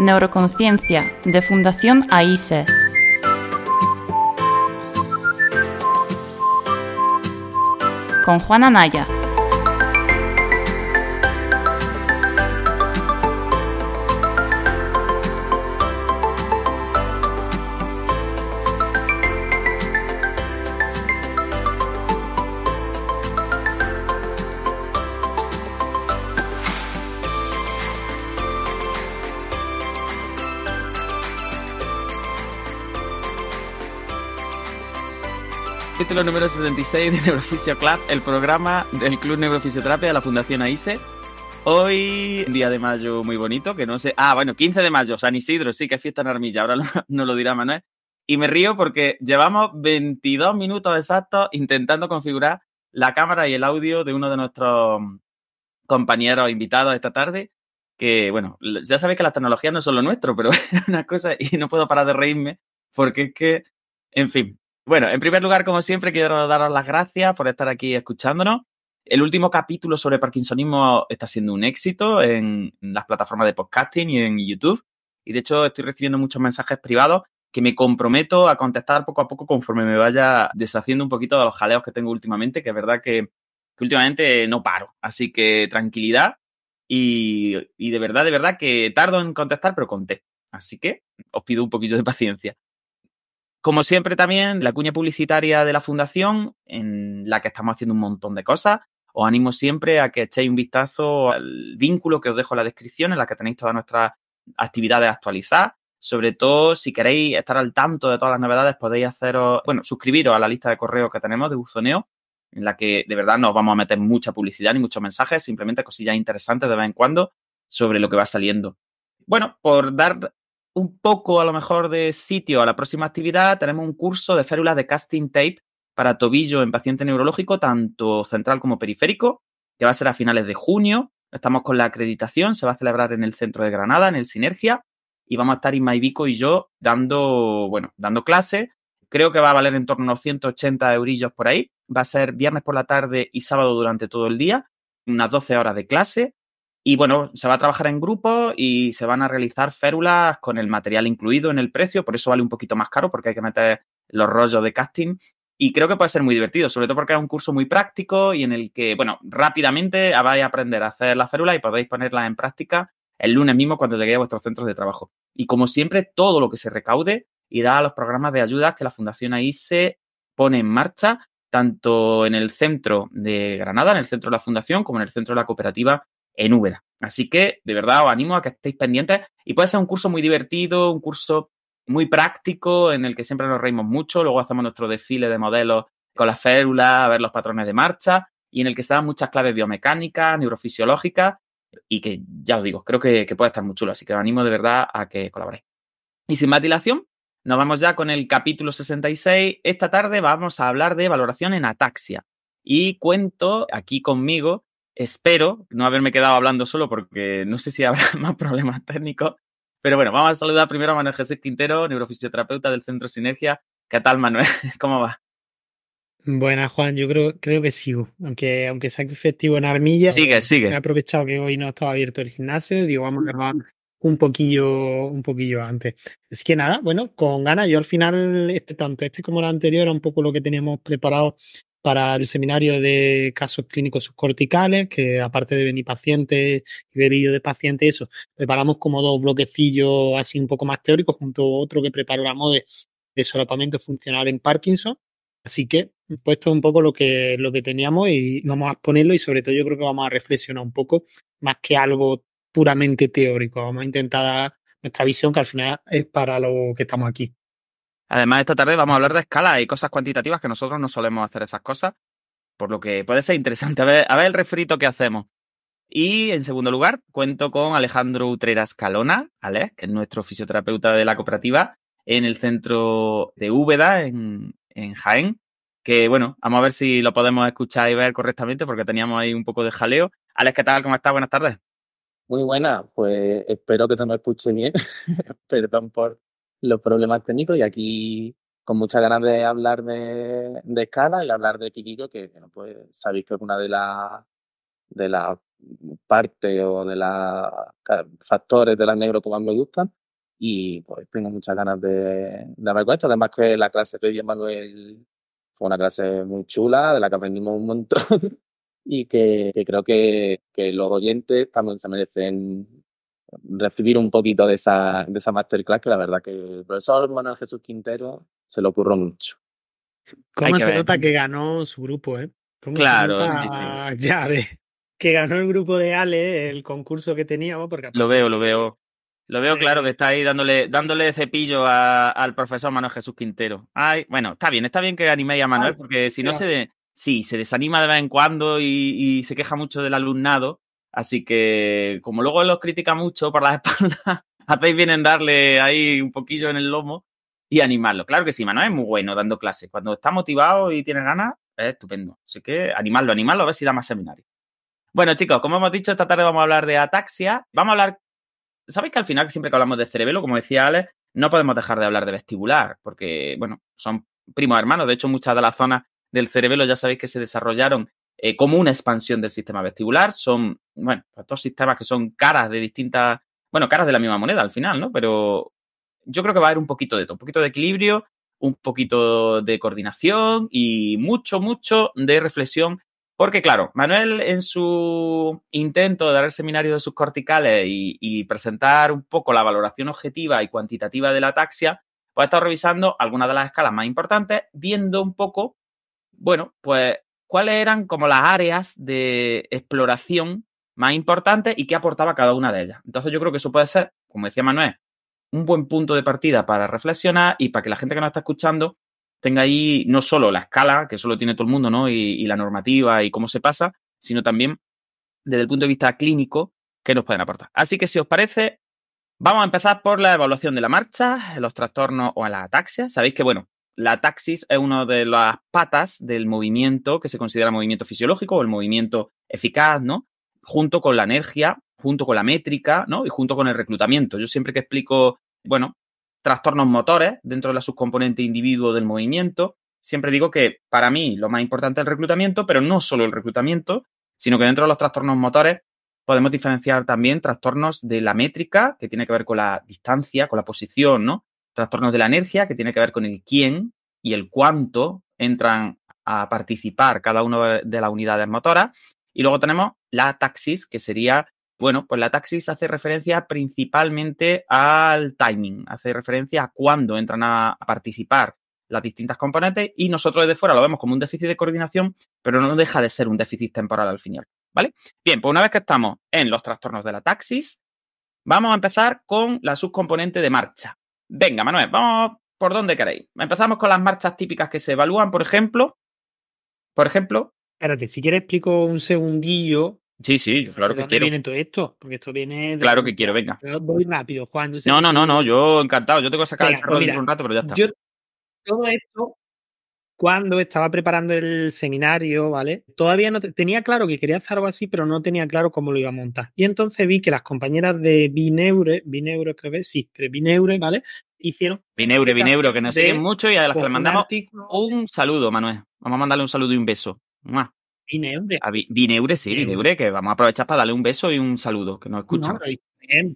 Neuroconciencia, de Fundación AISE. Con Juana Naya. Capítulo número 66 de Neurofisio Club, el programa del Club Neurofisioterapia de la Fundación AISE. Hoy, un día de mayo muy bonito, que no sé... 15 de mayo, San Isidro, sí que es fiesta en Armilla, ahora no lo dirá Manuel. Y me río porque llevamos 22 minutos exactos intentando configurar la cámara y el audio de uno de nuestros compañeros invitados esta tarde, que, bueno, ya sabéis que las tecnologías no son lo nuestro, pero es una cosa y no puedo parar de reírme porque es que, en fin... Bueno, en primer lugar, como siempre, quiero daros las gracias por estar aquí escuchándonos. El último capítulo sobre parkinsonismo está siendo un éxito en las plataformas de podcasting y en YouTube. Y de hecho estoy recibiendo muchos mensajes privados que me comprometo a contestar poco a poco conforme me vaya deshaciendo un poquito de los jaleos que tengo últimamente, que es verdad que últimamente no paro. Así que tranquilidad y de verdad que tardo en contestar, pero conté. Así que os pido un poquillo de paciencia. Como siempre también, la cuña publicitaria de la Fundación, en la que estamos haciendo un montón de cosas. Os animo siempre a que echéis un vistazo al vínculo que os dejo en la descripción, en la que tenéis todas nuestras actividades actualizadas. Sobre todo, si queréis estar al tanto de todas las novedades, podéis suscribiros a la lista de correo que tenemos de Buzoneo, en la que de verdad no os vamos a meter mucha publicidad ni muchos mensajes, simplemente cosillas interesantes de vez en cuando sobre lo que va saliendo. Bueno, por dar un poco a lo mejor de sitio a la próxima actividad, tenemos un curso de férulas de casting tape para tobillo en paciente neurológico, tanto central como periférico, que va a ser a finales de junio. Estamos con la acreditación, se va a celebrar en el centro de Granada, en el Sinergia, y vamos a estar Isma Ibico y yo dando clases. Creo que va a valer en torno a unos 180 eurillos por ahí. Va a ser viernes por la tarde y sábado durante todo el día, unas 12 horas de clase. Y bueno, se va a trabajar en grupo y se van a realizar férulas con el material incluido en el precio, por eso vale un poquito más caro porque hay que meter los rollos de casting. Y creo que puede ser muy divertido, sobre todo porque es un curso muy práctico y en el que, rápidamente vais a aprender a hacer las férulas y podéis ponerlas en práctica el lunes mismo cuando lleguéis a vuestros centros de trabajo. Y como siempre, todo lo que se recaude irá a los programas de ayudas que la Fundación AISE pone en marcha, tanto en el centro de Granada, en el centro de la Fundación, como en el centro de la cooperativa en Úbeda. Así que, de verdad, os animo a que estéis pendientes y puede ser un curso muy divertido, un curso muy práctico en el que siempre nos reímos mucho, luego hacemos nuestro desfile de modelos con las férulas, a ver los patrones de marcha y en el que se dan muchas claves biomecánicas, neurofisiológicas y que, ya os digo, creo que puede estar muy chulo, así que os animo de verdad a que colaboréis. Y sin más dilación, nos vamos ya con el capítulo 66. Esta tarde vamos a hablar de valoración en ataxia y cuento aquí conmigo. Espero no haberme quedado hablando solo porque no sé si habrá más problemas técnicos. Pero bueno, vamos a saludar primero a Manuel Jesús Quintero, neurofisioterapeuta del Centro Sinergia. ¿Qué tal, Manuel? ¿Cómo va? Buenas, Juan. Yo creo que sigo. Aunque sea festivo en Armilla, Sigue. he aprovechado que hoy no estaba abierto el gimnasio. Digo, vamos a grabar un poquillo antes. Así que nada, bueno, con ganas. Yo al final, tanto este como el anterior, era un poco lo que teníamos preparado para el seminario de casos clínicos subcorticales, que aparte de venir pacientes y de vídeos de pacientes, eso, preparamos como dos bloquecillos así un poco más teóricos, junto a otro que preparamos de solapamiento funcional en Parkinson. Así que he puesto un poco lo que teníamos y vamos a exponerlo y sobre todo yo creo que vamos a reflexionar un poco más que algo puramente teórico. Vamos a intentar dar nuestra visión que al final es para lo que estamos aquí. Además, esta tarde vamos a hablar de escala y cosas cuantitativas que nosotros no solemos hacer esas cosas, por lo que puede ser interesante. A ver el refrito que hacemos. Y en segundo lugar, cuento con Alejandro Utrera Escalona, Alex, que es nuestro fisioterapeuta de la cooperativa en el centro de Úbeda, en Jaén, que bueno, vamos a ver si lo podemos escuchar y ver correctamente porque teníamos ahí un poco de jaleo. Alex, ¿qué tal? ¿Cómo estás? Buenas tardes. Muy buena, pues espero que se me escuche bien. Perdón por los problemas técnicos y aquí con muchas ganas de hablar de escala y hablar de Kikiko, que bueno, pues sabéis que es una de las parte o de los factores de las negro que más me gustan. Y pues tengo muchas ganas de hablar con esto. Además que la clase de Oye Manuel fue una clase muy chula, de la que aprendimos un montón y que creo que los oyentes también se merecen recibir un poquito de esa masterclass, que la verdad que el profesor Manuel Jesús Quintero se le ocurrió mucho. ¿Cómo se nota que ganó su grupo, eh? ¿Cómo Claro, se nota sí. ya que ganó el grupo de Ale el concurso que teníamos? Porque Lo veo claro que está ahí dándole cepillo al profesor Manuel Jesús Quintero. Ay, bueno, está bien que animéis a Manuel, porque si no se desanima de vez en cuando y se queja mucho del alumnado. Así que, como luego los critica mucho por las espaldas, hacéis bien en darle ahí un poquillo en el lomo y animarlo. Claro que sí, Manuel es muy bueno dando clases. Cuando está motivado y tiene ganas, es estupendo. Así que animarlo, a ver si da más seminarios. Bueno, chicos, como hemos dicho, esta tarde vamos a hablar de ataxia. Vamos a hablar. ¿Sabéis que al final, siempre que hablamos de cerebelo, como decía Alex, no podemos dejar de hablar de vestibular? Porque, bueno, son primos hermanos. De hecho, muchas de las zonas del cerebelo ya sabéis que se desarrollaron como una expansión del sistema vestibular. Son, bueno, estos sistemas que son caras de distintas, bueno, caras de la misma moneda al final, ¿no? Pero yo creo que va a haber un poquito de todo, un poquito de equilibrio, un poquito de coordinación y mucho de reflexión. Porque, claro, Manuel, en su intento de dar el seminario de subcorticales y presentar un poco la valoración objetiva y cuantitativa de la ataxia, pues ha estado revisando algunas de las escalas más importantes, viendo un poco, bueno, pues cuáles eran como las áreas de exploración más importantes y qué aportaba cada una de ellas. Entonces yo creo que eso puede ser, como decía Manuel, un buen punto de partida para reflexionar y para que la gente que nos está escuchando tenga ahí no solo la escala, que eso lo tiene todo el mundo, ¿no? Y la normativa y cómo se pasa, sino también desde el punto de vista clínico que nos pueden aportar. Así que si os parece, vamos a empezar por la evaluación de la marcha, los trastornos o la ataxia. Sabéis que, bueno, la ataxis es una de las patas del movimiento que se considera movimiento fisiológico o el movimiento eficaz, ¿no? Junto con la energía, junto con la métrica, ¿no? Y junto con el reclutamiento. Yo siempre que explico, bueno, trastornos motores dentro de la subcomponente individuo del movimiento, siempre digo que para mí lo más importante es el reclutamiento, pero no solo el reclutamiento, sino que dentro de los trastornos motores podemos diferenciar también trastornos de la métrica, que tiene que ver con la distancia, con la posición, ¿no? Trastornos de la inercia, que tiene que ver con el quién y el cuánto entran a participar cada una de las unidades motoras. Y luego tenemos la ataxis, que sería, bueno, pues la ataxis hace referencia principalmente al timing, hace referencia a cuándo entran a participar las distintas componentes y nosotros desde fuera lo vemos como un déficit de coordinación, pero no deja de ser un déficit temporal al final, ¿vale? Bien, pues una vez que estamos en los trastornos de la ataxis, vamos a empezar con la subcomponente de marcha. Venga, Manuel, vamos por donde queréis. Empezamos con las marchas típicas que se evalúan, por ejemplo. Espérate, si quieres explico un segundillo. Sí, claro que quiero. ¿De dónde viene todo esto? Porque esto viene... Claro que quiero, venga. Voy rápido, Juan. No, yo encantado. Yo tengo que sacar el perro dentro de un rato, pero ya está. Yo todo esto, cuando estaba preparando el seminario, ¿vale? Todavía no tenía claro que quería hacer algo así, pero no tenía claro cómo lo iba a montar. Y entonces vi que las compañeras de Bineure, ¿vale? Hicieron... Bineure, que nos siguen mucho y a las que les mandamos un saludo, Manuel. Vamos a mandarle un saludo y un beso. Bineure, sí, Bineure, que vamos a aprovechar para darle un beso y un saludo, que nos escuchan.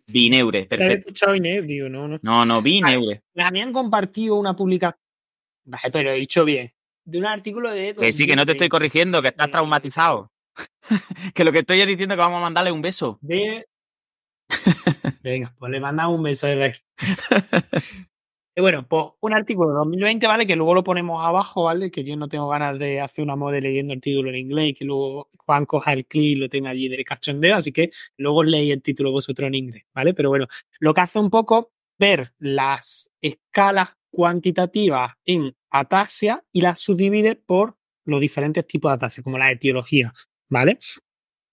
Bineure, perfecto. ¿Te has escuchado Bineure? Digo, no. No, Bineure. Me habían compartido una publicación. Vale, pero he dicho bien. De un artículo de... Que sí, que no te estoy corrigiendo, que estás traumatizado. Que lo que estoy es diciendo que vamos a mandarle un beso. Venga, pues le mandamos un beso de bueno, pues un artículo de 2020, ¿vale? Que luego lo ponemos abajo, ¿vale? Que yo no tengo ganas de hacer una moda leyendo el título en inglés, que luego Juan coja el clip y lo tenga allí de cachondeo, así que luego leí el título vosotros en inglés, ¿vale? Pero bueno, lo que hace un poco ver las escalas cuantitativas en ataxia y las subdivide por los diferentes tipos de ataxia, como la etiología, ¿vale?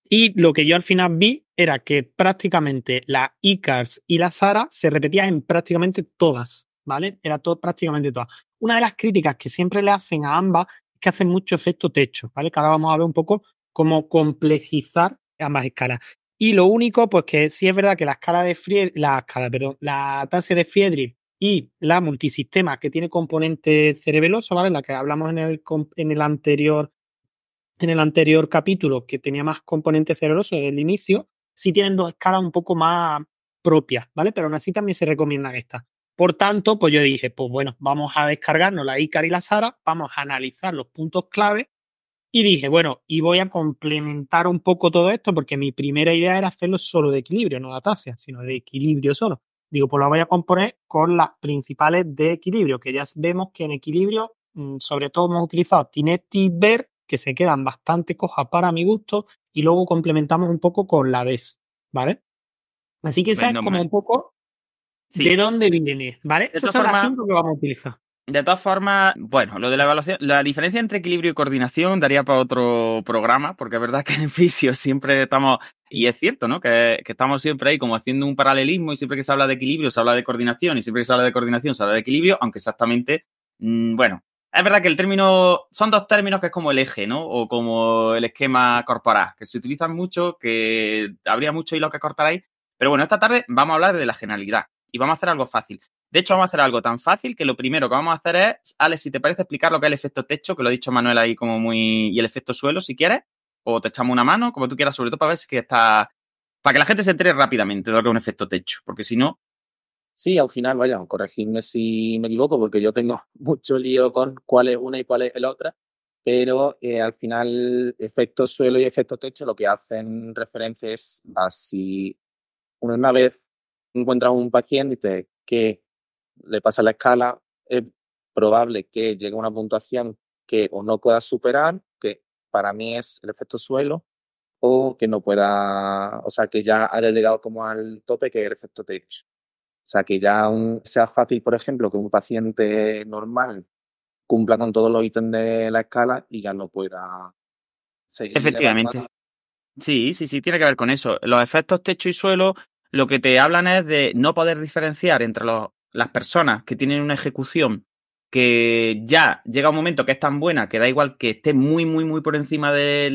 Y lo que yo al final vi era que prácticamente la ICARS y la SARA se repetían en prácticamente todas, ¿vale? Era todo, prácticamente todas. Una de las críticas que siempre le hacen a ambas es que hacen mucho efecto techo, ¿vale? Que ahora vamos a ver un poco cómo complejizar ambas escalas. Y lo único, pues que sí es verdad que la ataxia de Friedrich y la multisistema que tiene componente cerebeloso, ¿vale? La que hablamos en el anterior en el anterior capítulo, que tenía más componente cerebroso desde el inicio, sí tienen dos escalas un poco más propias, ¿vale? Pero aún así también se recomiendan estas. Por tanto, pues yo dije, pues bueno, vamos a descargarnos la Icar y la Sara, vamos a analizar los puntos clave y dije, bueno, y voy a complementar un poco todo esto porque mi primera idea era hacerlo solo de equilibrio, no de ataxia, sino de equilibrio solo. Digo, pues lo voy a componer con las principales de equilibrio, que ya vemos que en equilibrio, sobre todo hemos utilizado Tinetti y Ver, que se quedan bastante cojas para mi gusto, y luego complementamos un poco con la VES, ¿vale? Así que esa es como un poco de dónde viene, ¿vale? Esas son las 5 que vamos a utilizar. De todas formas, bueno, lo de la evaluación, la diferencia entre equilibrio y coordinación daría para otro programa, porque es verdad que en fisio siempre estamos, y es cierto, ¿no? Que estamos siempre ahí como haciendo un paralelismo y siempre que se habla de equilibrio se habla de coordinación y siempre que se habla de coordinación se habla de equilibrio, aunque exactamente, bueno, es verdad que el término, son dos términos que es como el eje, ¿no? O como el esquema corporal, que se utilizan mucho, que habría mucho hilo que cortar ahí, pero bueno, esta tarde vamos a hablar de la generalidad y vamos a hacer algo fácil. De hecho, vamos a hacer algo tan fácil que lo primero que vamos a hacer es, Alex, si te parece, explicar lo que es el efecto techo, que lo ha dicho Manuel ahí como muy... y el efecto suelo, si quieres, o te echamos una mano, como tú quieras, sobre todo para ver si está... para que la gente se entere rápidamente de lo que es un efecto techo, porque si no... Sí, al final, vaya, corregidme si me equivoco, porque yo tengo mucho lío con cuál es una y cuál es la otra, pero al final, efecto suelo y efecto techo lo que hacen referencia es a si una vez encuentras un paciente que le pasa la escala, es probable que llegue a una puntuación que o no pueda superar, que para mí es el efecto suelo, o que no pueda, o sea, que ya haya llegado como al tope, que es el efecto techo. O sea, que ya sea fácil, por ejemplo, que un paciente normal cumpla con todos los ítems de la escala y ya no pueda seguir. Efectivamente. Sí, tiene que ver con eso. Los efectos techo y suelo lo que te hablan es de no poder diferenciar entre las personas que tienen una ejecución que ya llega un momento que es tan buena que da igual que esté muy, muy, muy por encima de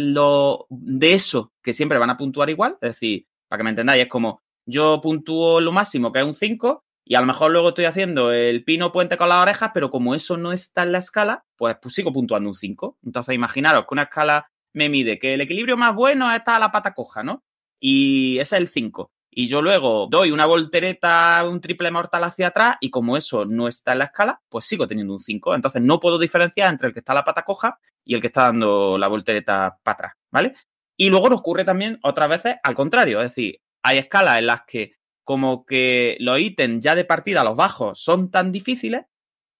eso, que siempre van a puntuar igual. Es decir, para que me entendáis, es como yo puntúo lo máximo, que es un 5, y a lo mejor luego estoy haciendo el pino puente con las orejas, pero como eso no está en la escala, pues sigo puntuando un 5. Entonces, imaginaros que una escala me mide que el equilibrio más bueno está a la pata coja, ¿no? Y ese es el 5. Y yo luego doy una voltereta, un triple mortal hacia atrás, y como eso no está en la escala, pues sigo teniendo un 5. Entonces no puedo diferenciar entre el que está a la pata coja y el que está dando la voltereta para atrás, ¿vale? Y luego nos ocurre también otras veces al contrario, es decir, hay escalas en las que como que los ítems ya de partida, los bajos, son tan difíciles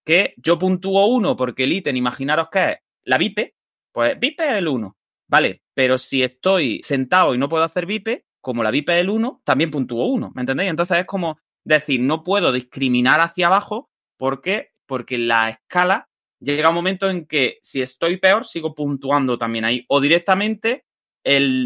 que yo puntúo 1 porque el ítem, imaginaros que es la vipe, pues vipe es el 1, ¿vale? Pero si estoy sentado y no puedo hacer vipe, como la vipe es el 1, también puntúo 1, ¿me entendéis? Entonces es como decir, no puedo discriminar hacia abajo porque la escala llega un momento en que si estoy peor, sigo puntuando también ahí. O directamente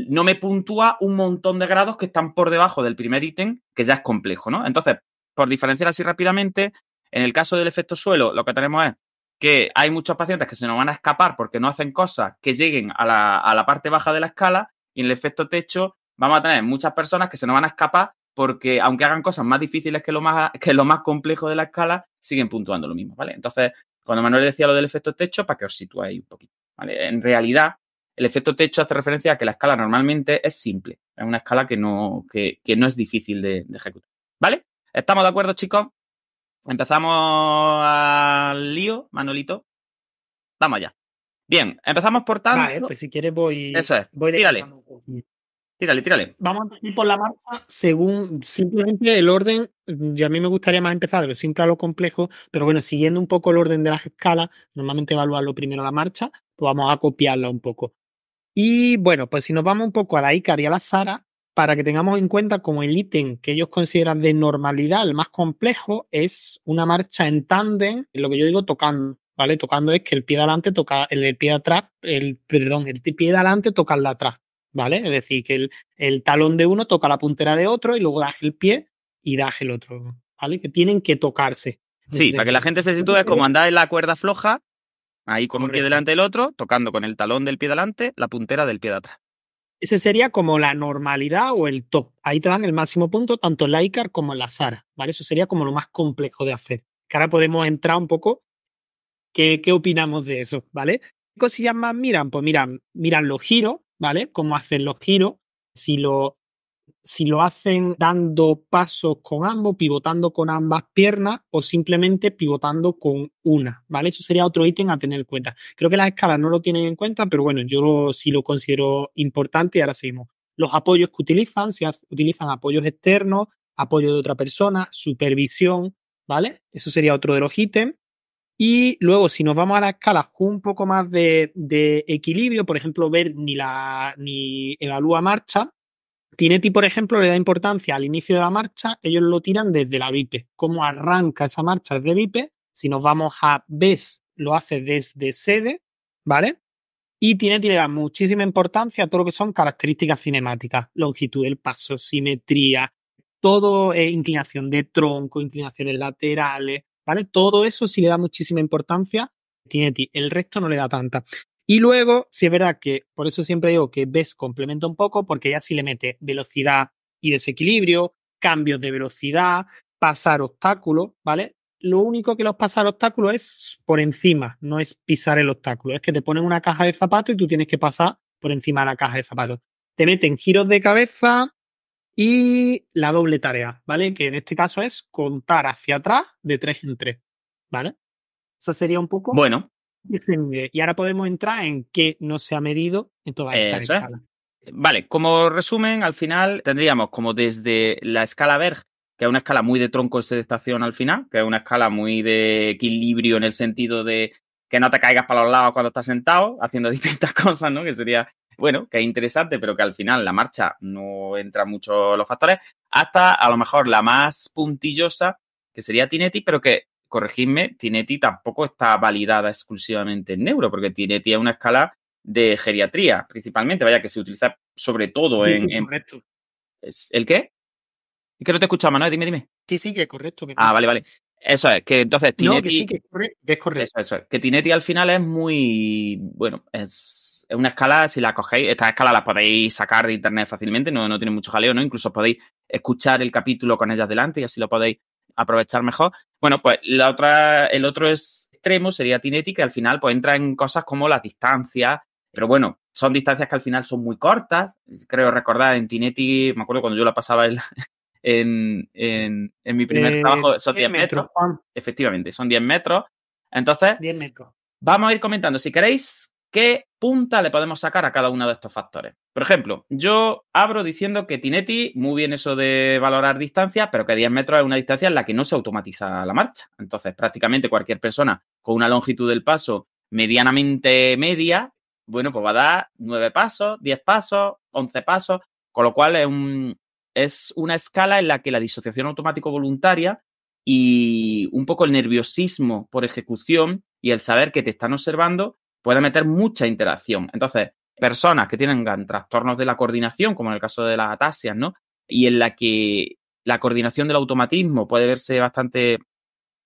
no me puntúa un montón de grados que están por debajo del primer ítem, que ya es complejo, ¿no? Entonces, por diferenciar así rápidamente, en el caso del efecto suelo, lo que tenemos es que hay muchos pacientes que se nos van a escapar porque no hacen cosas que lleguen a la parte baja de la escala, y en el efecto techo vamos a tener muchas personas que se nos van a escapar porque, aunque hagan cosas más difíciles que lo más complejo de la escala, siguen puntuando lo mismo, ¿vale? Entonces, cuando Manuel decía lo del efecto techo, para que os situéis un poquito, ¿vale? En realidad, el efecto techo hace referencia a que la escala normalmente es simple. Es una escala que no es difícil de ejecutar, ¿vale? ¿Estamos de acuerdo, chicos? Empezamos al lío, Manolito. Vamos allá. Bien, empezamos por tanto. Vale, pues si quieres voy. Eso es. Voy Tírale. Tírale. Vamos a empezar por la marcha según simplemente el orden. Y a mí me gustaría más empezar de lo simple a lo complejo, pero bueno, siguiendo un poco el orden de las escalas, normalmente evaluarlo primero la marcha, pues vamos a copiarla un poco. Y bueno, pues si nos vamos un poco a la Icar y a la Sara, para que tengamos en cuenta como el ítem que ellos consideran de normalidad, el más complejo, es una marcha en tándem, lo que yo digo tocando, ¿vale? Tocando es que el pie de adelante toca el pie de atrás, el pie de adelante toca el de atrás, ¿vale? Es decir, que el talón de uno toca la puntera de otro y luego das el pie y das el otro, ¿vale? Que tienen que tocarse. Sí, para que la gente se sitúe, es como andar en la cuerda floja, ahí con un pie delante del otro, tocando con el talón del pie delante la puntera del pie de atrás. Ese sería como la normalidad o el top. Ahí te dan el máximo punto, tanto en la Icar como en la Sara, ¿vale? Eso sería como lo más complejo de hacer. Que ahora podemos entrar un poco, ¿qué opinamos de eso, ¿vale? ¿Qué cosillas más miran? Pues miran los giros, ¿vale? Cómo hacen los giros. Si lo hacen dando pasos con ambos, pivotando con ambas piernas o simplemente pivotando con una, ¿vale? Eso sería otro ítem a tener en cuenta. Creo que las escalas no lo tienen en cuenta, pero bueno, sí lo considero importante y ahora seguimos. Los apoyos que utilizan, si utilizan apoyos externos, apoyo de otra persona, supervisión, ¿vale? Eso sería otro de los ítems. Y luego, si nos vamos a la escala un poco más de equilibrio, por ejemplo, ver ni evalúa marcha. Tineti, por ejemplo, le da importancia al inicio de la marcha, ellos lo tiran desde la bipe. ¿Cómo arranca esa marcha desde bipe? Si nos vamos a BES, lo hace desde sede, ¿vale? Y Tineti le da muchísima importancia a todo lo que son características cinemáticas, longitud del paso, simetría, todo inclinación de tronco, inclinaciones laterales, ¿vale? Todo eso sí le da muchísima importancia Tineti, el resto no le da tanta. Y luego, sí es verdad que por eso siempre digo que BES complementa un poco, porque ya sí le mete velocidad y desequilibrio, cambios de velocidad, pasar obstáculos, ¿vale? Lo único que los pasar obstáculos es por encima, no es pisar el obstáculo. Es que te ponen una caja de zapatos y tú tienes que pasar por encima de la caja de zapatos. Te meten giros de cabeza y la doble tarea, ¿vale? Que en este caso es contar hacia atrás de 3 en 3, ¿vale? Esa sería un poco. Bueno, Y ahora podemos entrar en qué no se ha medido en todas estas eso es. escalas. Vale, como resumen, al final tendríamos como desde la escala Berg, que es una escala muy de tronco y sedestación al final, que es una escala muy de equilibrio en el sentido de que no te caigas para los lados cuando estás sentado, haciendo distintas cosas, ¿no? Que sería, bueno, que es interesante, pero que al final la marcha no entra mucho los factores, hasta a lo mejor la más puntillosa, que sería Tineti, pero que, corregidme, Tineti tampoco está validada exclusivamente en neuro, porque Tineti es una escala de geriatría, principalmente, vaya, que se utiliza sobre todo Sí, en... correcto. ¿El qué? Es que no te escuchaba, ¿no? Dime. Sí, que es correcto. Vale. Eso es, que entonces No, Tineti... que sí, que es correcto. Eso es. Que Tineti al final es muy... Bueno, es una escala, si la cogéis, estas escalas las podéis sacar de internet fácilmente, no tiene mucho jaleo, ¿no? Incluso podéis escuchar el capítulo con ellas delante y así lo podéis aprovechar mejor. Bueno, pues el otro extremo sería Tineti, que al final pues entra en cosas como las distancias, pero bueno, son distancias que al final son muy cortas. Creo recordar en Tineti, me acuerdo cuando yo la pasaba en mi primer trabajo, son 10 metros. Efectivamente, son 10 metros. Entonces, 10 metros. Vamos a ir comentando, si queréis, qué punta le podemos sacar a cada uno de estos factores. Por ejemplo, yo abro diciendo que Tineti, muy bien eso de valorar distancia, pero que 10 metros es una distancia en la que no se automatiza la marcha. Entonces, prácticamente cualquier persona con una longitud del paso medianamente media, bueno, pues va a dar 9 pasos, 10 pasos, 11 pasos, con lo cual es una escala en la que la disociación automático-voluntaria y un poco el nerviosismo por ejecución y el saber que te están observando puede meter mucha interacción. Entonces, personas que tengan trastornos de la coordinación, como en el caso de las atasias, ¿no? Y en la que la coordinación del automatismo puede verse bastante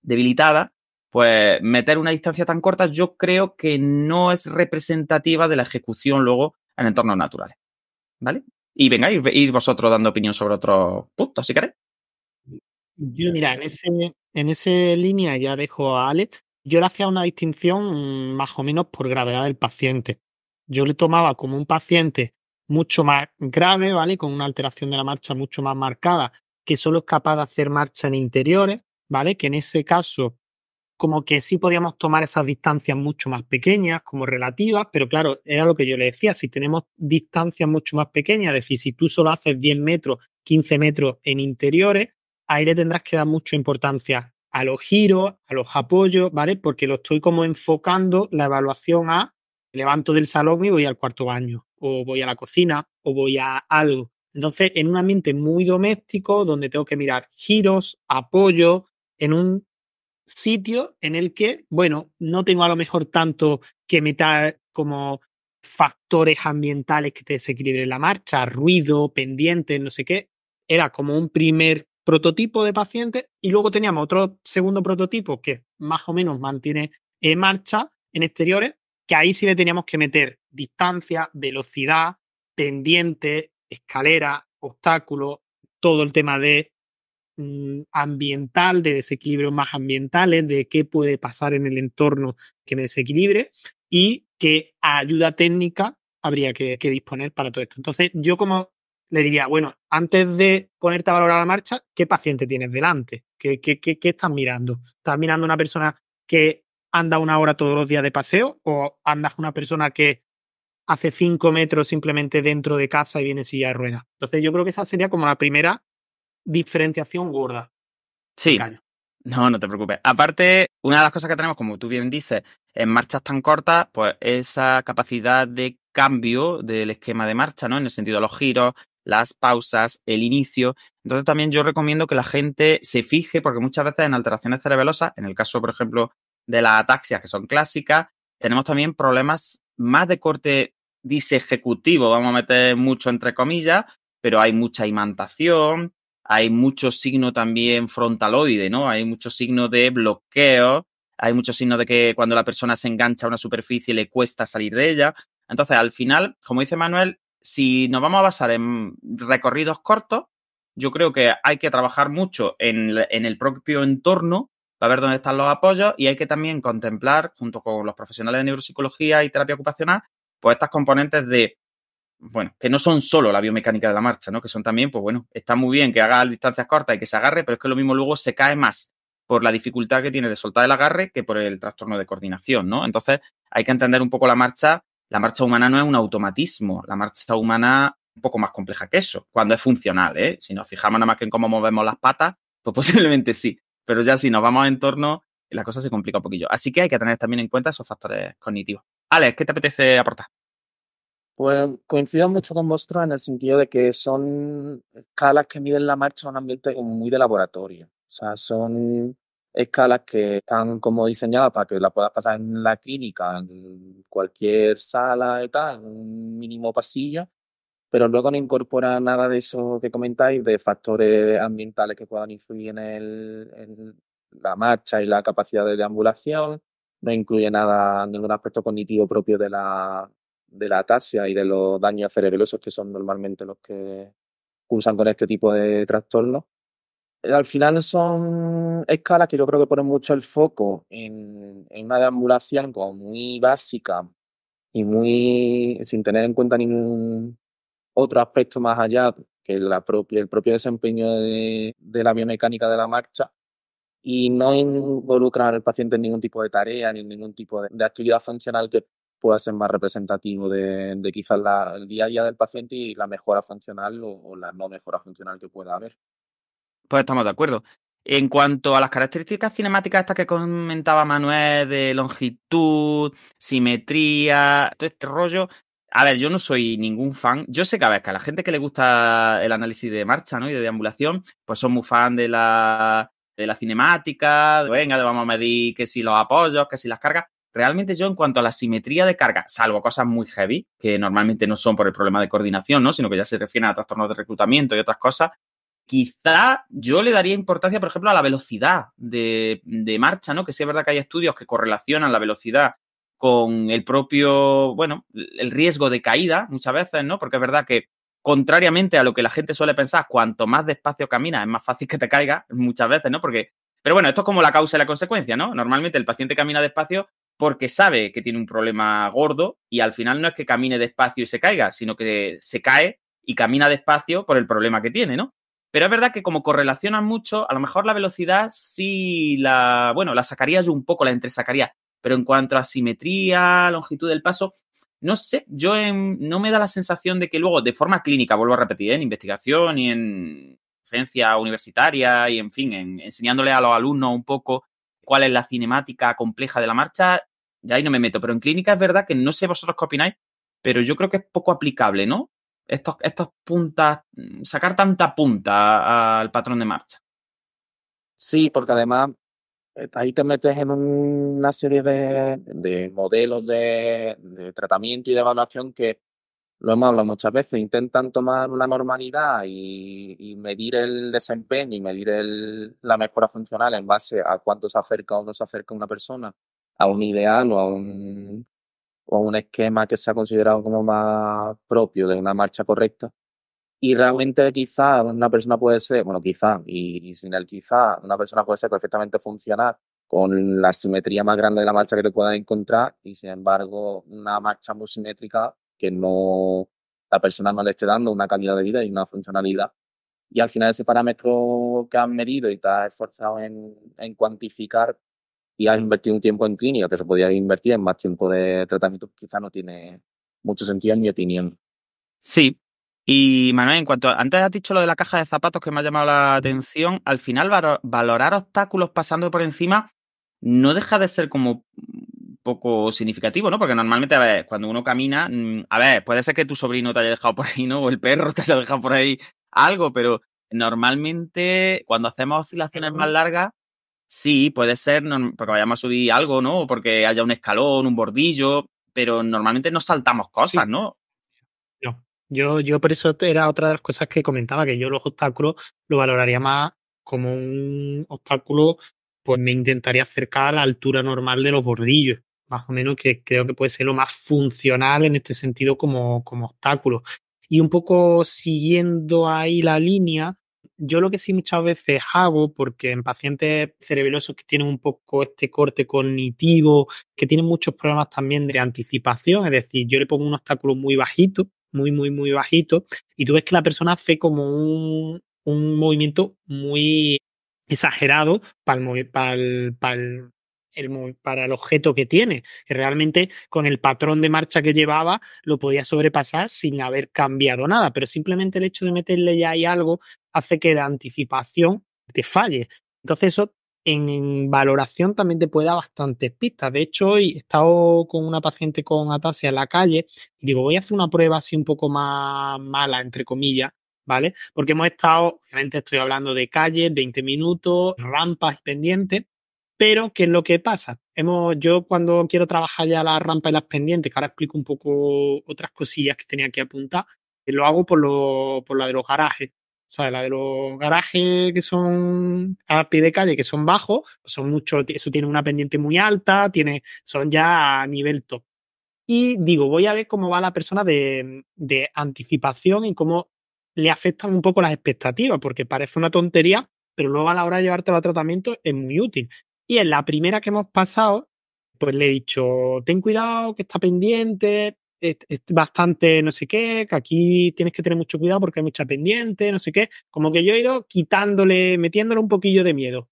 debilitada, pues meter una distancia tan corta yo creo que no es representativa de la ejecución luego en entornos naturales, ¿vale? Y venga, ir vosotros dando opinión sobre otros puntos, si queréis. Yo, mira, en ese línea ya dejo a Alex. Yo le hacía una distinción más o menos por gravedad del paciente. Yo le tomaba como un paciente mucho más grave, ¿vale? Con una alteración de la marcha mucho más marcada, que solo es capaz de hacer marcha en interiores, ¿vale? Que en ese caso, como que sí podíamos tomar esas distancias mucho más pequeñas, como relativas, pero claro, era lo que yo le decía, si tenemos distancias mucho más pequeñas, es decir, si tú solo haces 10 metros, 15 metros en interiores, ahí le tendrás que dar mucha importancia a los giros, a los apoyos, ¿vale? Porque lo estoy como enfocando la evaluación a levanto del salón y voy al cuarto baño, o voy a la cocina, o voy a algo. Entonces, en un ambiente muy doméstico, donde tengo que mirar giros, apoyos, en un sitio en el que, bueno, no tengo a lo mejor tanto que meter como factores ambientales que te desequilibren la marcha, ruido, pendientes, no sé qué. Era como un primer prototipo de paciente y luego teníamos otro segundo prototipo que más o menos mantiene en marcha en exteriores, que ahí sí le teníamos que meter distancia, velocidad, pendiente, escalera, obstáculos, todo el tema de ambiental, de desequilibrios más ambientales, de qué puede pasar en el entorno que me desequilibre. y qué ayuda técnica habría que disponer para todo esto. Entonces, yo como le diría, bueno, antes de ponerte a valorar la marcha, ¿qué paciente tienes delante? ¿Qué estás mirando? ¿Estás mirando una persona que anda 1 hora todos los días de paseo o andas una persona que hace 5 metros simplemente dentro de casa y viene en silla de ruedas? Entonces, yo creo que esa sería como la primera diferenciación gorda. Sí, no, no te preocupes. Aparte, una de las cosas que tenemos, como tú bien dices, en marchas tan cortas, pues esa capacidad de cambio del esquema de marcha, ¿no? En el sentido de los giros, las pausas, el inicio. Entonces también yo recomiendo que la gente se fije, porque muchas veces en alteraciones cerebelosas, en el caso, por ejemplo, de las ataxias, que son clásicas, tenemos también problemas más de corte disejecutivo, vamos a meter mucho entre comillas, pero hay mucha imantación, hay muchos signos también frontaloide, ¿no? Hay muchos signos de bloqueo, hay muchos signos de que cuando la persona se engancha a una superficie le cuesta salir de ella. Entonces, al final, como dice Manuel, si nos vamos a basar en recorridos cortos, yo creo que hay que trabajar mucho en el propio entorno para ver dónde están los apoyos y hay que también contemplar, junto con los profesionales de neuropsicología y terapia ocupacional, pues estas componentes de, bueno, que no son solo la biomecánica de la marcha, ¿no? Que son también, pues bueno, está muy bien que haga distancias cortas y que se agarre, pero es que lo mismo luego se cae más por la dificultad que tiene de soltar el agarre que por el trastorno de coordinación, ¿no? Entonces hay que entender un poco la marcha. La marcha humana no es un automatismo, la marcha humana es un poco más compleja que eso, cuando es funcional, ¿eh? Si nos fijamos nada más que en cómo movemos las patas, pues posiblemente sí, pero ya si nos vamos a entorno, la cosa se complica un poquillo. Así que hay que tener también en cuenta esos factores cognitivos. Alex, ¿qué te apetece aportar? Pues coincido mucho con vosotros en el sentido de que son escalas que miden la marcha en un ambiente como muy de laboratorio. O sea, son escalas que están como diseñadas para que la puedas pasar en la clínica, en cualquier sala y tal, en un mínimo pasillo, pero luego no incorpora nada de eso que comentáis, de factores ambientales que puedan influir en la marcha y la capacidad de deambulación. No incluye nada, ningún aspecto cognitivo propio de la ataxia y de los daños cerebelosos que son normalmente los que cursan con este tipo de trastornos. Al final son escalas que yo creo que ponen mucho el foco en una deambulación como muy básica y muy sin tener en cuenta ningún otro aspecto más allá que el propio desempeño de la biomecánica de la marcha y no involucrar al paciente en ningún tipo de tarea ni en ningún tipo de actividad funcional que pueda ser más representativo de quizás el día a día del paciente y la mejora funcional o la no mejora funcional que pueda haber. Pues estamos de acuerdo. En cuanto a las características cinemáticas estas que comentaba Manuel, de longitud, simetría, todo este rollo, a ver, yo no soy ningún fan. Yo sé que a ver, que a la gente que le gusta el análisis de marcha, ¿no? Y de deambulación, pues son muy fan de la cinemática, venga, vamos a medir que si los apoyos, que si las cargas. Realmente yo en cuanto a la simetría de carga, salvo cosas muy heavy, que normalmente no son por el problema de coordinación, ¿no? Sino que ya se refieren a trastornos de reclutamiento y otras cosas, quizá yo le daría importancia, por ejemplo, a la velocidad de marcha, ¿no? Que sí es verdad que hay estudios que correlacionan la velocidad con el propio, bueno, el riesgo de caída muchas veces, ¿no? Porque es verdad que, contrariamente a lo que la gente suele pensar, cuanto más despacio caminas es más fácil que te caigas muchas veces, ¿no? Pero bueno, esto es como la causa y la consecuencia, ¿no? Normalmente el paciente camina despacio porque sabe que tiene un problema gordo y al final no es que camine despacio y se caiga, sino que se cae y camina despacio por el problema que tiene, ¿no? Pero es verdad que como correlacionan mucho, a lo mejor la velocidad sí la sacaría yo un poco, la entresacaría. Pero en cuanto a simetría, longitud del paso, no sé, no me da la sensación de que luego, de forma clínica, vuelvo a repetir, en investigación y en ciencia universitaria y, en fin, enseñándole a los alumnos un poco cuál es la cinemática compleja de la marcha, ya ahí no me meto. Pero en clínica es verdad que no sé vosotros qué opináis, pero yo creo que es poco aplicable, ¿no? Estos puntas, sacar tanta punta al patrón de marcha. Sí, porque además ahí te metes en una serie de modelos de tratamiento y de evaluación que lo hemos hablado muchas veces, intentan tomar una normalidad y medir el desempeño y medir la mejora funcional en base a cuánto se acerca o no se acerca una persona a un ideal o a un esquema que se ha considerado como más propio de una marcha correcta. Y realmente quizá una persona puede ser, bueno, quizá, y sin el quizá, una persona puede ser perfectamente funcional con la simetría más grande de la marcha que te puedas encontrar y, sin embargo, una marcha muy simétrica que no la persona no le esté dando una calidad de vida y una funcionalidad. Y al final ese parámetro que has medido y te has esforzado en cuantificar y has invertido un tiempo en clínica que se podía invertir en más tiempo de tratamiento, quizás no tiene mucho sentido en mi opinión. Sí. Y Manuel, antes has dicho lo de la caja de zapatos que me ha llamado la atención, al final valorar obstáculos pasando por encima no deja de ser como un poco significativo, ¿no? Porque normalmente, a ver, cuando uno camina, a ver, puede ser que tu sobrino te haya dejado por ahí, ¿no? O el perro te haya dejado por ahí algo, pero normalmente cuando hacemos oscilaciones más largas, sí, puede ser porque vayamos a subir algo, ¿no? O porque haya un escalón, un bordillo, pero normalmente no saltamos cosas, Sí. ¿no? No. Yo por eso era otra de las cosas que comentaba, que yo los obstáculos lo valoraría más como un obstáculo, pues me intentaría acercar a la altura normal de los bordillos, más o menos, que creo que puede ser lo más funcional en este sentido como obstáculo. Y un poco siguiendo ahí la línea, yo lo que sí muchas veces hago, porque en pacientes cerebelosos que tienen un poco este corte cognitivo, que tienen muchos problemas también de anticipación, es decir, yo le pongo un obstáculo muy bajito, muy bajito, y tú ves que la persona hace como un movimiento muy exagerado para el objeto que tiene, que realmente con el patrón de marcha que llevaba lo podía sobrepasar sin haber cambiado nada, pero simplemente el hecho de meterle ya ahí algo hace que la anticipación te falle. Entonces eso en valoración también te puede dar bastantes pistas. De hecho, hoy he estado con una paciente con ataxia en la calle y digo, voy a hacer una prueba así un poco más mala, entre comillas, ¿vale? Porque hemos estado, obviamente estoy hablando de calle, 20 minutos, rampas pendientes, pero ¿qué es lo que pasa? Yo cuando quiero trabajar ya las rampas y las pendientes, que ahora explico un poco otras cosillas que tenía que apuntar, lo hago por la de los garajes. O sea, la de los garajes que son a pie de calle, que son bajos, son mucho, eso tiene una pendiente muy alta, son ya a nivel top. Y digo, voy a ver cómo va la persona de anticipación y cómo le afectan un poco las expectativas, porque parece una tontería, pero luego a la hora de llevártelo a tratamiento es muy útil. Y en la primera que hemos pasado, pues le he dicho, ten cuidado, que está pendiente, es bastante no sé qué, que aquí tienes que tener mucho cuidado porque hay mucha pendiente, no sé qué. Como que yo he ido metiéndole un poquillo de miedo.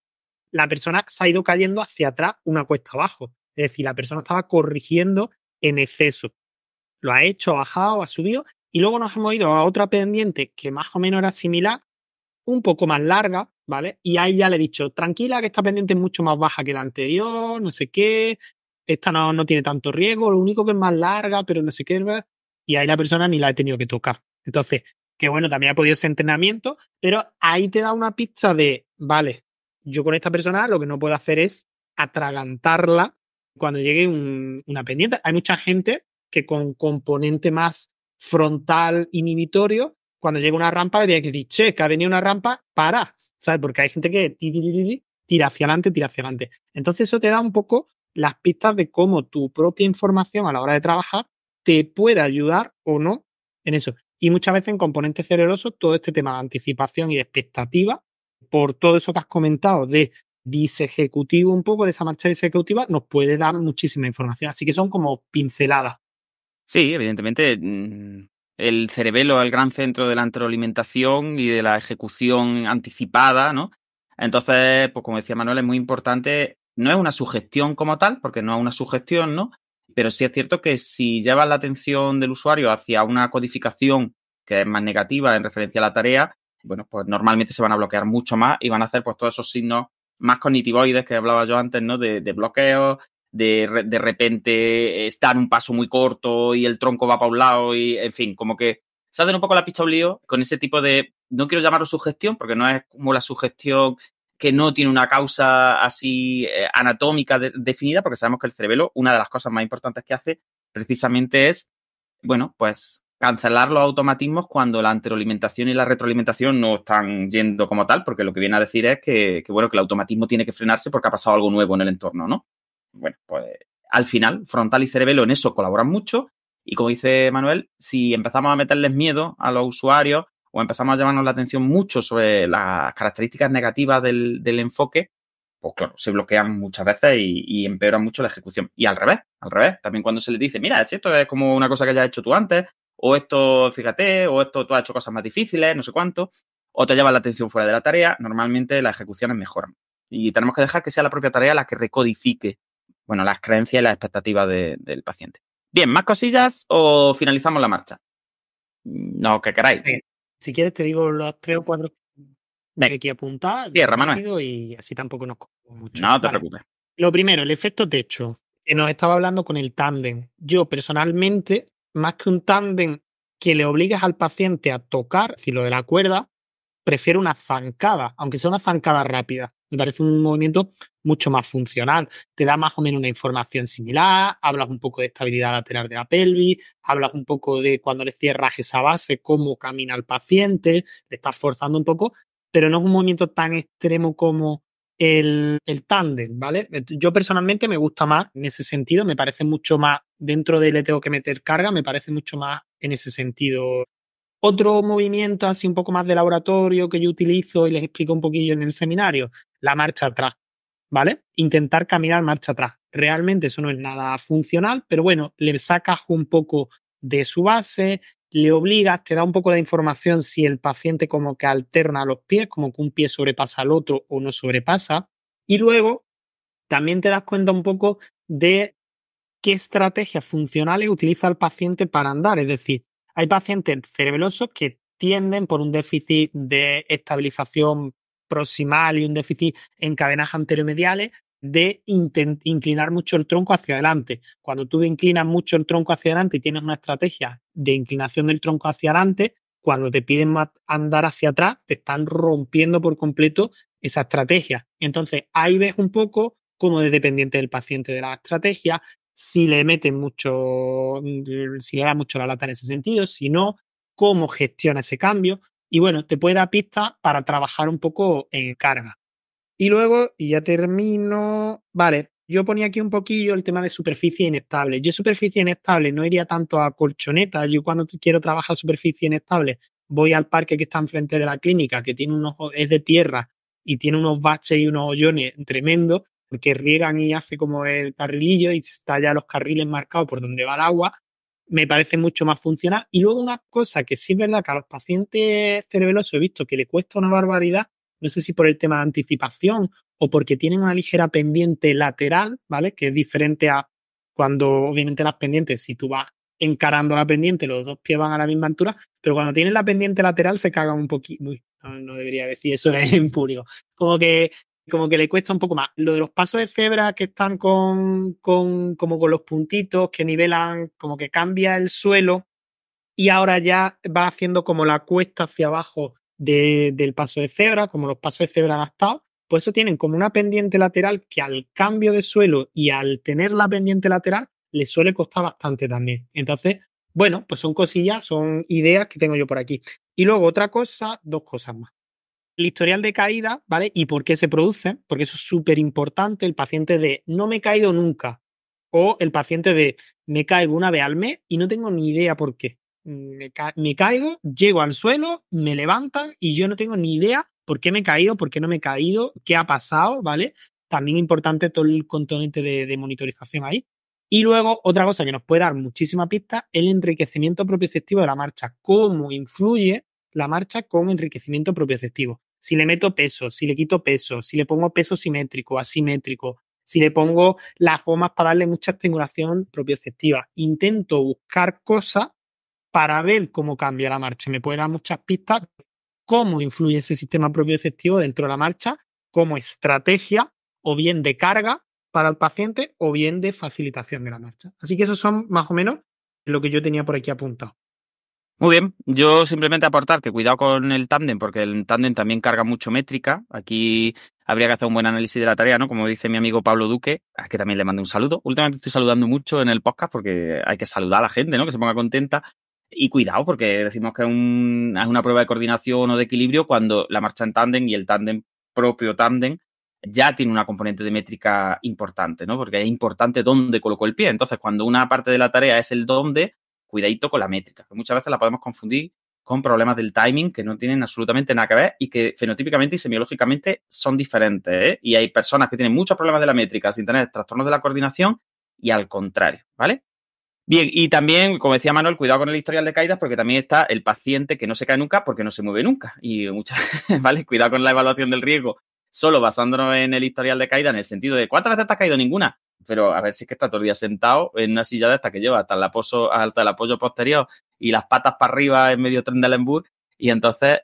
La persona se ha ido cayendo hacia atrás una cuesta abajo. Es decir, la persona estaba corrigiendo en exceso. Lo ha hecho, ha bajado, ha subido y luego nos hemos ido a otra pendiente que más o menos era similar, un poco más larga, ¿vale? Y ahí ya le he dicho, tranquila, que esta pendiente es mucho más baja que la anterior, no sé qué, esta no tiene tanto riesgo, lo único que es más larga, pero no sé qué, ¿verdad? Y ahí la persona ni la he tenido que tocar. Entonces, que bueno, también ha podido ser entrenamiento, pero ahí te da una pista de, vale, yo con esta persona lo que no puedo hacer es atragantarla cuando llegue una pendiente. Hay mucha gente que con componente más frontal inhibitorio, cuando llega una rampa le tiene que decir, che, que ha venido una rampa, para, ¿sabes? Porque hay gente que tira hacia adelante. Entonces eso te da un poco las pistas de cómo tu propia información a la hora de trabajar te puede ayudar o no en eso. Y muchas veces en componentes cerebrosos todo este tema de anticipación y de expectativa, por todo eso que has comentado de disejecutivo un poco, de esa marcha disejecutiva, nos puede dar muchísima información. Así que son como pinceladas. Sí, evidentemente, el cerebelo es el gran centro de la antroalimentación y de la ejecución anticipada, ¿no? Entonces, pues como decía Manuel, es muy importante, no es una sugestión como tal, porque no es una sugestión, ¿no? Pero sí es cierto que si llevas la atención del usuario hacia una codificación que es más negativa en referencia a la tarea, bueno, pues normalmente se van a bloquear mucho más y van a hacer pues todos esos signos más cognitivoides que hablaba yo antes, ¿no? De bloqueo, de repente estar un paso muy corto y el tronco va para un lado y, en fin, como que se hacen un poco la pista a un lío con ese tipo de, no quiero llamarlo sugestión, porque no es como la sugestión que no tiene una causa así anatómica definida, porque sabemos que el cerebelo, una de las cosas más importantes que hace precisamente es, bueno, pues cancelar los automatismos cuando la anteroalimentación y la retroalimentación no están yendo como tal, porque lo que viene a decir es que bueno, que el automatismo tiene que frenarse porque ha pasado algo nuevo en el entorno, ¿no? Bueno, pues al final, frontal y cerebelo en eso colaboran mucho y como dice Manuel, si empezamos a meterles miedo a los usuarios o empezamos a llamarnos la atención mucho sobre las características negativas del enfoque, pues claro, se bloquean muchas veces y empeoran mucho la ejecución. Y al revés, también cuando se les dice, mira, si esto es como una cosa que ya has hecho tú antes, o esto, fíjate, o esto tú has hecho cosas más difíciles, no sé cuánto, o te llevas la atención fuera de la tarea, normalmente las ejecuciones mejoran. Y tenemos que dejar que sea la propia tarea la que recodifique, bueno, las creencias y las expectativas del paciente. Bien, ¿más cosillas o finalizamos la marcha? No, que queráis. Si quieres te digo los 3 o 4 que hay que apuntar. Cierra, Manuel. Rápido y así tampoco nos comemos mucho. No te preocupes. Lo primero, el efecto techo, que nos estaba hablando con el tándem. Yo personalmente, más que un tándem que le obligues al paciente a tocar, si lo de la cuerda, prefiero una zancada, aunque sea una zancada rápida. Me parece un movimiento mucho más funcional. Te da más o menos una información similar, hablas un poco de estabilidad lateral de la pelvis, hablas un poco de cuando le cierras esa base, cómo camina el paciente, le estás forzando un poco, pero no es un movimiento tan extremo como el tándem, ¿vale? Yo personalmente me gusta más en ese sentido, me parece mucho más, dentro de le tengo que meter carga, me parece mucho más en ese sentido. Otro movimiento así un poco más de laboratorio que yo utilizo y les explico un poquillo en el seminario, la marcha atrás, ¿vale? Intentar caminar marcha atrás. Realmente eso no es nada funcional, pero bueno, le sacas un poco de su base, le obligas, te da un poco de información si el paciente como que alterna los pies, como que un pie sobrepasa al otro o no sobrepasa. Y luego también te das cuenta un poco de qué estrategias funcionales utiliza el paciente para andar. Es decir, hay pacientes cerebelosos que tienden por un déficit de estabilización proximal y un déficit en cadenas anteromediales de inclinar mucho el tronco hacia adelante. Cuando tú inclinas mucho el tronco hacia adelante y tienes una estrategia de inclinación del tronco hacia adelante, cuando te piden andar hacia atrás, te están rompiendo por completo esa estrategia. Entonces, ahí ves un poco cómo es dependiente del paciente de la estrategia, si le meten mucho, si le da mucho la lata en ese sentido, si no, cómo gestiona ese cambio. Y bueno, te puede dar pistas para trabajar un poco en carga. Y luego, y ya termino, vale, yo ponía aquí un poquillo el tema de superficie inestable. Yo superficie inestable no iría tanto a colchoneta. Yo cuando quiero trabajar superficie inestable voy al parque que está enfrente de la clínica, que tiene es de tierra y tiene unos baches y unos hoyones tremendos, porque riegan y hace como el carrilillo y está ya los carriles marcados por donde va el agua. Me parece mucho más funcional. Y luego una cosa que sí es verdad que a los pacientes cerebelosos he visto que le cuesta una barbaridad, no sé si por el tema de anticipación o porque tienen una ligera pendiente lateral, ¿vale? Que es diferente a cuando obviamente las pendientes, si tú vas encarando la pendiente, los dos pies van a la misma altura, pero cuando tienen la pendiente lateral se cagan un poquito. Uy, no debería decir eso en público. Como que le cuesta un poco más. Lo de los pasos de cebra que están como con los puntitos que nivelan, como que cambia el suelo y ahora ya va haciendo como la cuesta hacia abajo del paso de cebra, como los pasos de cebra adaptados, pues eso tienen como una pendiente lateral que al cambio de suelo y al tener la pendiente lateral les suele costar bastante también. Entonces, bueno, pues son cosillas, son ideas que tengo yo por aquí. Y luego otra cosa, 2 cosas más. El historial de caída, ¿vale? ¿Y por qué se produce? Porque eso es súper importante. El paciente de no me he caído nunca o el paciente de me caigo una vez al mes y no tengo ni idea por qué. Me caigo, llego al suelo, me levantan y yo no tengo ni idea por qué me he caído, por qué no me he caído, qué ha pasado, ¿vale? También importante todo el componente de monitorización ahí. Y luego, otra cosa que nos puede dar muchísima pista, el enriquecimiento propioceptivo de la marcha. ¿Cómo influye la marcha con enriquecimiento propioceptivo? Si le meto peso, si le quito peso, si le pongo peso simétrico, asimétrico, si le pongo las gomas para darle mucha estimulación propioceptiva. Intento buscar cosas para ver cómo cambia la marcha. Me puede dar muchas pistas cómo influye ese sistema propioceptivo dentro de la marcha como estrategia o bien de carga para el paciente o bien de facilitación de la marcha. Así que esos son más o menos lo que yo tenía por aquí apuntado. Muy bien, yo simplemente aportar que cuidado con el tándem, porque el tándem también carga mucho métrica. Aquí habría que hacer un buen análisis de la tarea, ¿no? Como dice mi amigo Pablo Duque, a que también le mando un saludo. Últimamente estoy saludando mucho en el podcast porque hay que saludar a la gente, ¿no? Que se ponga contenta. Y cuidado, porque decimos que es una prueba de coordinación o de equilibrio cuando la marcha en tándem y el tándem propio tándem ya tiene una componente de métrica importante, ¿no? Porque es importante dónde colocó el pie. Entonces, cuando una parte de la tarea es el dónde, cuidadito con la métrica, que muchas veces la podemos confundir con problemas del timing que no tienen absolutamente nada que ver y que fenotípicamente y semiológicamente son diferentes, ¿eh? Y hay personas que tienen muchos problemas de la métrica sin tener trastornos de la coordinación y al contrario, ¿vale? Bien, y también, como decía Manuel, cuidado con el historial de caídas porque también está el paciente que no se cae nunca porque no se mueve nunca. Y muchas, ¿vale? Cuidado con la evaluación del riesgo solo basándonos en el historial de caída en el sentido de ¿cuántas veces te has caído? Ninguna. Pero a ver si es que está todo el día sentado en una silla de esta que lleva hasta el apoyo posterior y las patas para arriba en medio tren del embur. Y entonces,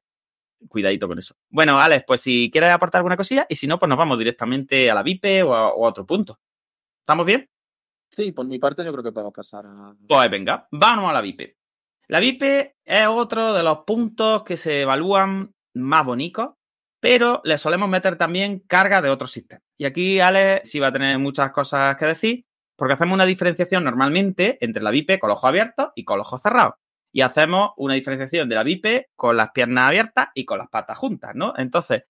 cuidadito con eso. Bueno, Alex, pues si quieres aportar alguna cosilla y si no, pues nos vamos directamente a la VIP o a otro punto. ¿Estamos bien? Sí, por mi parte yo creo que podemos pasar a... Pues venga, vamos a la VIP. La VIP es otro de los puntos que se evalúan más bonitos, pero le solemos meter también carga de otros sistemas. Y aquí Alex sí va a tener muchas cosas que decir, porque hacemos una diferenciación normalmente entre la VIP con los ojos abiertos y con los ojos cerrados. Y hacemos una diferenciación de la VIP con las piernas abiertas y con las patas juntas, ¿no? Entonces,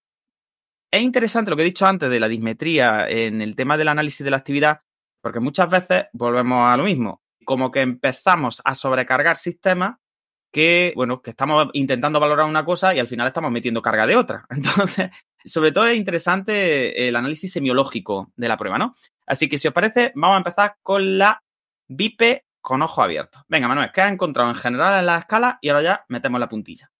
es interesante lo que he dicho antes de la dismetría en el tema del análisis de la actividad, porque muchas veces volvemos a lo mismo. Como que empezamos a sobrecargar sistemas que, bueno, que estamos intentando valorar una cosa y al final estamos metiendo carga de otra. Entonces, sobre todo es interesante el análisis semiológico de la prueba, ¿no? Así que si os parece, vamos a empezar con la VIP con ojo abierto. Venga, Manuel, ¿qué has encontrado en general en la escala? Y ahora ya metemos la puntilla.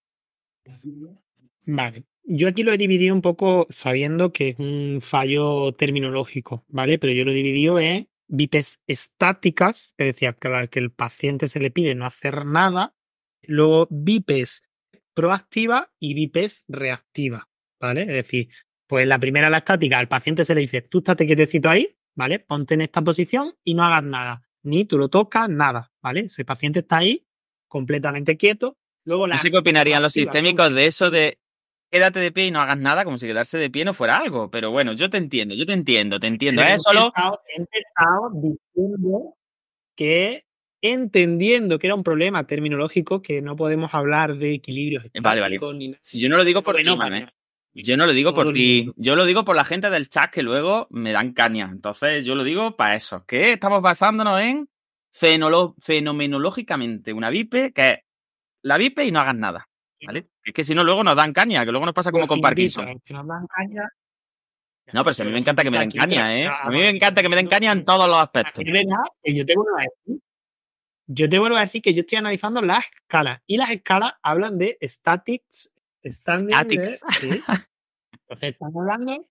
Vale. Yo aquí lo he dividido un poco sabiendo que es un fallo terminológico, ¿vale? Pero yo lo he dividido en VIPs estáticas, es decir, que el paciente se le pide no hacer nada. Luego VIPs proactiva y VIPs reactiva, ¿vale? Es decir, pues la primera, la estática, al paciente se le dice, tú estate quietecito ahí, ¿vale? Ponte en esta posición y no hagas nada. Ni tú lo tocas, nada, ¿vale? Ese paciente está ahí completamente quieto. Luego No sé qué opinarían los sistémicos de eso de quédate de pie y no hagas nada, como si quedarse de pie no fuera algo. Pero bueno, yo te entiendo. He Solo... empezado diciendo que entendiendo que era un problema terminológico, que no podemos hablar de equilibrios estáticos Vale. ni nada. Si yo no lo digo por ti, man, yo no lo digo por ti. Yo lo digo por la gente del chat que luego me dan caña. Entonces yo lo digo para eso. Que estamos basándonos en fenomenológicamente una VIP, que es la VIP y no hagas nada. ¿Vale? Es que si no, luego nos dan caña, que luego nos pasa como con Parkinson. Que nos dan caña. No, pero si a mí me encanta que me den caña, ¿eh? A mí me encanta que me den caña en todos los aspectos. Es verdad, que yo te vuelvo a decir que yo estoy analizando las escalas y las escalas hablan de statics. Statics. Sí. Entonces estamos hablando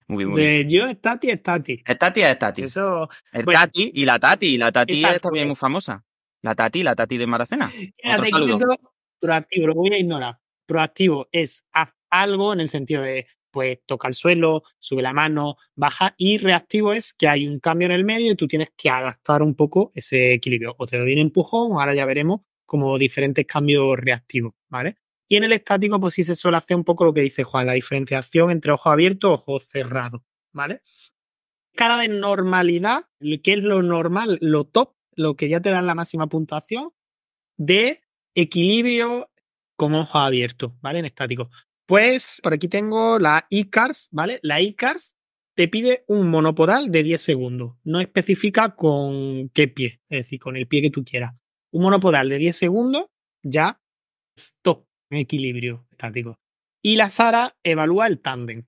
Muy de bien. yo, stati. Stati es Stati. Eso. El bueno, Tati y la Tati. Y la Tati Exacto. es también muy famosa. La Tati de Maracena. Otro Fíjate, saludo. Proactivo, lo voy a ignorar. Proactivo es haz algo en el sentido de, pues, toca el suelo, sube la mano, baja. Y reactivo es que hay un cambio en el medio y tú tienes que adaptar un poco ese equilibrio. O te doy un empujón, o ahora ya veremos como diferentes cambios reactivos, ¿vale? Y en el estático, pues sí se suele hacer un poco lo que dice Juan, la diferenciación entre ojos abiertos y ojos cerrados, ¿vale? Escala de normalidad, ¿qué es lo normal? Lo top, lo que ya te dan la máxima puntuación de equilibrio con ojos abiertos, ¿vale? En estático. Pues por aquí tengo la ICARS, ¿vale? La ICARS te pide un monopodal de 10 segundos. No especifica con qué pie, es decir, con el pie que tú quieras. Un monopodal de 10 segundos ya stop en equilibrio estático. Y la SARA evalúa el tándem,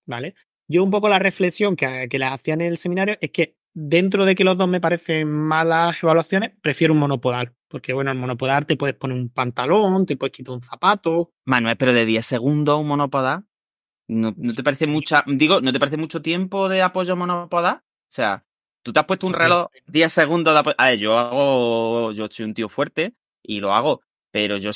¿vale? Yo un poco la reflexión que les hacía en el seminario es que dentro de que los dos me parecen malas evaluaciones, prefiero un monopodal. Porque, bueno, el monopodal te puedes poner un pantalón, te puedes quitar un zapato. Manuel, pero de 10 segundos un monopodal, ¿no te parece ¿no te parece mucho tiempo de apoyo monopodal? O sea, tú te has puesto un reloj 10 segundos de apoyo. A ver, yo soy un tío fuerte y lo hago, pero yo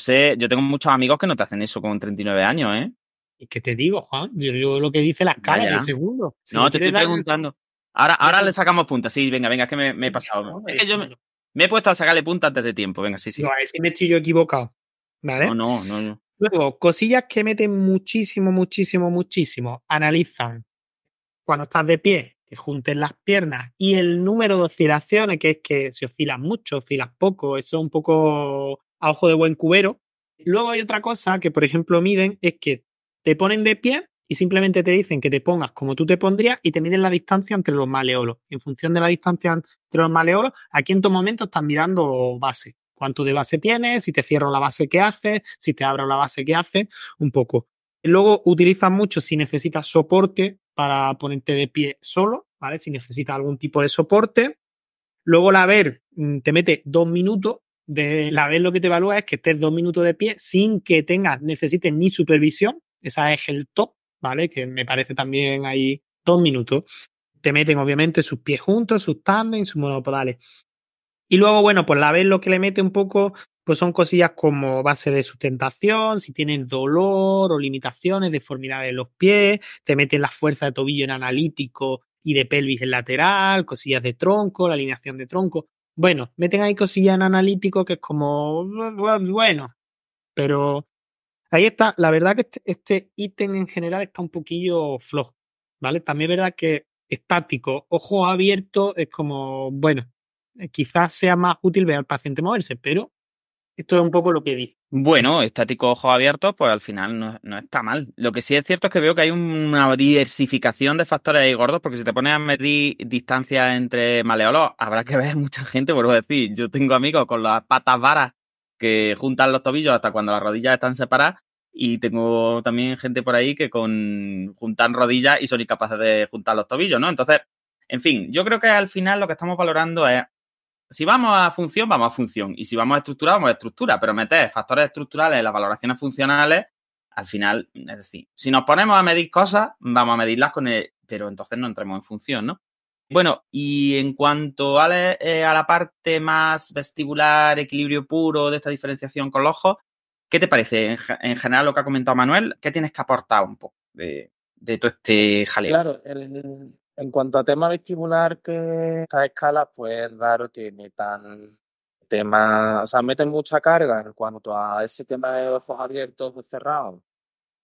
tengo muchos amigos que no te hacen eso con 39 años, ¿eh? ¿Y qué te digo, Juan? Yo lo que dice la escala de segundos. Si no, te estoy preguntando. Ahora le sacamos puntas. Sí, venga, es que me he pasado. Es que yo me he puesto a sacarle puntas antes de tiempo. Venga, sí. No, a ver si me estoy yo equivocado. ¿Vale? No. Luego, cosillas que meten muchísimo. Analizan cuando estás de pie, que juntes las piernas y el número de oscilaciones, que es que si oscilas mucho, oscilas poco, eso es un poco a ojo de buen cubero. Luego hay otra cosa que, por ejemplo, miden, es que te ponen de pie y simplemente te dicen que te pongas como tú te pondrías y te miden la distancia entre los maleolos. En función de la distancia entre los maleolos, aquí en todo momento están mirando base, cuánto de base tienes, si te cierro la base, ¿qué haces? Si te abro la base, ¿qué haces? Un poco. Luego utilizas mucho si necesitas soporte para ponerte de pie solo, ¿vale? Si necesitas algún tipo de soporte. Luego la ver te mete 2 minutos. La ver lo que te evalúa es que estés 2 minutos de pie sin que necesites ni supervisión. Esa es el top, ¿vale? Que me parece también ahí 2 minutos. Te meten obviamente sus pies juntos, sus tándem, sus monopodales. Y luego, bueno, pues la ver lo que le mete un poco, pues son cosillas como base de sustentación, si tienes dolor o limitaciones, deformidades en los pies, te meten la fuerza de tobillo en analítico y de pelvis en lateral, cosillas de tronco, la alineación de tronco. Bueno, meten ahí cosillas en analítico que es como, bueno, pero ahí está. La verdad que este ítem en general está un poquillo flojo, ¿vale? También es verdad que estático, ojos abiertos, es como, bueno, quizás sea más útil ver al paciente moverse, pero esto es un poco lo que dice. Bueno, estático ojos abiertos, pues al final no está mal. Lo que sí es cierto es que veo que hay una diversificación de factores ahí gordos, porque si te pones a medir distancia entre maleolos, habrá que ver mucha gente, vuelvo a decir, yo tengo amigos con las patas varas que juntan los tobillos hasta cuando las rodillas están separadas, y tengo también gente por ahí que juntan rodillas y son incapaces de juntar los tobillos, ¿no? Entonces, en fin, yo creo que al final lo que estamos valorando es, si vamos a función, vamos a función. Y si vamos a estructura, vamos a estructura. Pero meter factores estructurales en las valoraciones funcionales, al final, es decir, si nos ponemos a medir cosas, vamos a medirlas pero entonces no entremos en función, ¿no? Bueno, y en cuanto a la parte más vestibular, equilibrio puro de esta diferenciación con los ojos, ¿qué te parece en general lo que ha comentado Manuel? ¿Qué tienes que aportar un poco de todo este jaleo? Claro, en cuanto a tema vestibular, que estas escalas, pues es raro que metan temas, o sea, meten mucha carga en cuanto a ese tema de ojos abiertos o cerrados,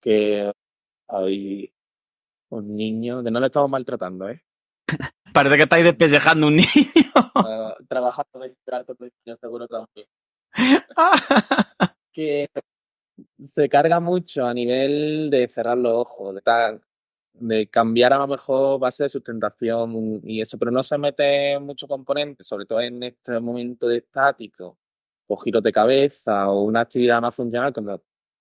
que hay un niño, que no le estamos maltratando, ¿eh? Parece que estáis despellejando un niño. Trabajando de trato de niños seguro también. Que se carga mucho a nivel de cerrar los ojos, de cambiar a lo mejor base de sustentación y eso, pero no se mete mucho componente, sobre todo en este momento de estático, o giros de cabeza, o una actividad más funcional,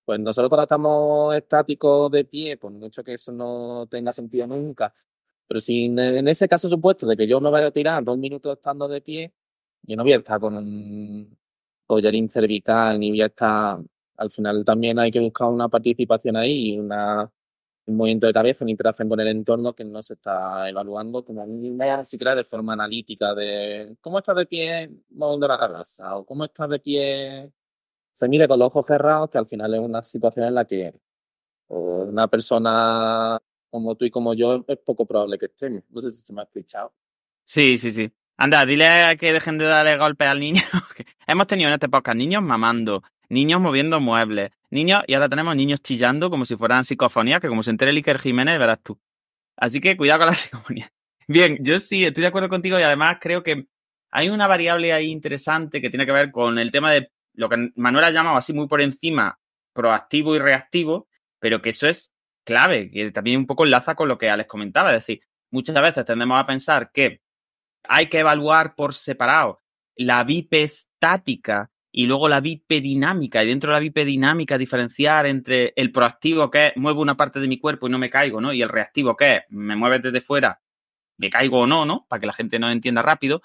pues nosotros cuando estamos estáticos de pie, por mucho que eso no tenga sentido nunca, pero si en ese caso supuesto de que yo me vaya a tirar 2 minutos estando de pie, yo no voy a estar con un collarín cervical, ni voy a estar... Al final también hay que buscar una participación ahí y un movimiento de cabeza, una interacción con el entorno que no se está evaluando como ni siquiera de forma analítica de cómo estás de pie moviendo la cabeza o cómo estás de pie. Se mide con los ojos cerrados, que al final es una situación en la que una persona como tú y como yo es poco probable que estemos. No sé si se me ha escuchado. Sí. Anda, dile que dejen de darle golpes al niño. Hemos tenido en este podcast niños mamando, niños moviendo muebles, niños, y ahora tenemos niños chillando como si fueran psicofonías, que como se entere el Iker Jiménez, verás tú. Así que cuidado con la psicofonía. Bien, yo sí estoy de acuerdo contigo y además creo que hay una variable ahí interesante que tiene que ver con el tema de lo que Manuel ha llamado así muy por encima, proactivo y reactivo, pero que eso es clave, que también un poco enlaza con lo que Alex comentaba. Es decir, muchas veces tendemos a pensar que hay que evaluar por separado la bipestática y luego la bipedinámica, y dentro de la bipedinámica diferenciar entre el proactivo, que es muevo una parte de mi cuerpo y no me caigo, ¿no? Y el reactivo, que es me mueves desde fuera, me caigo o no, ¿no? Para que la gente nos entienda rápido.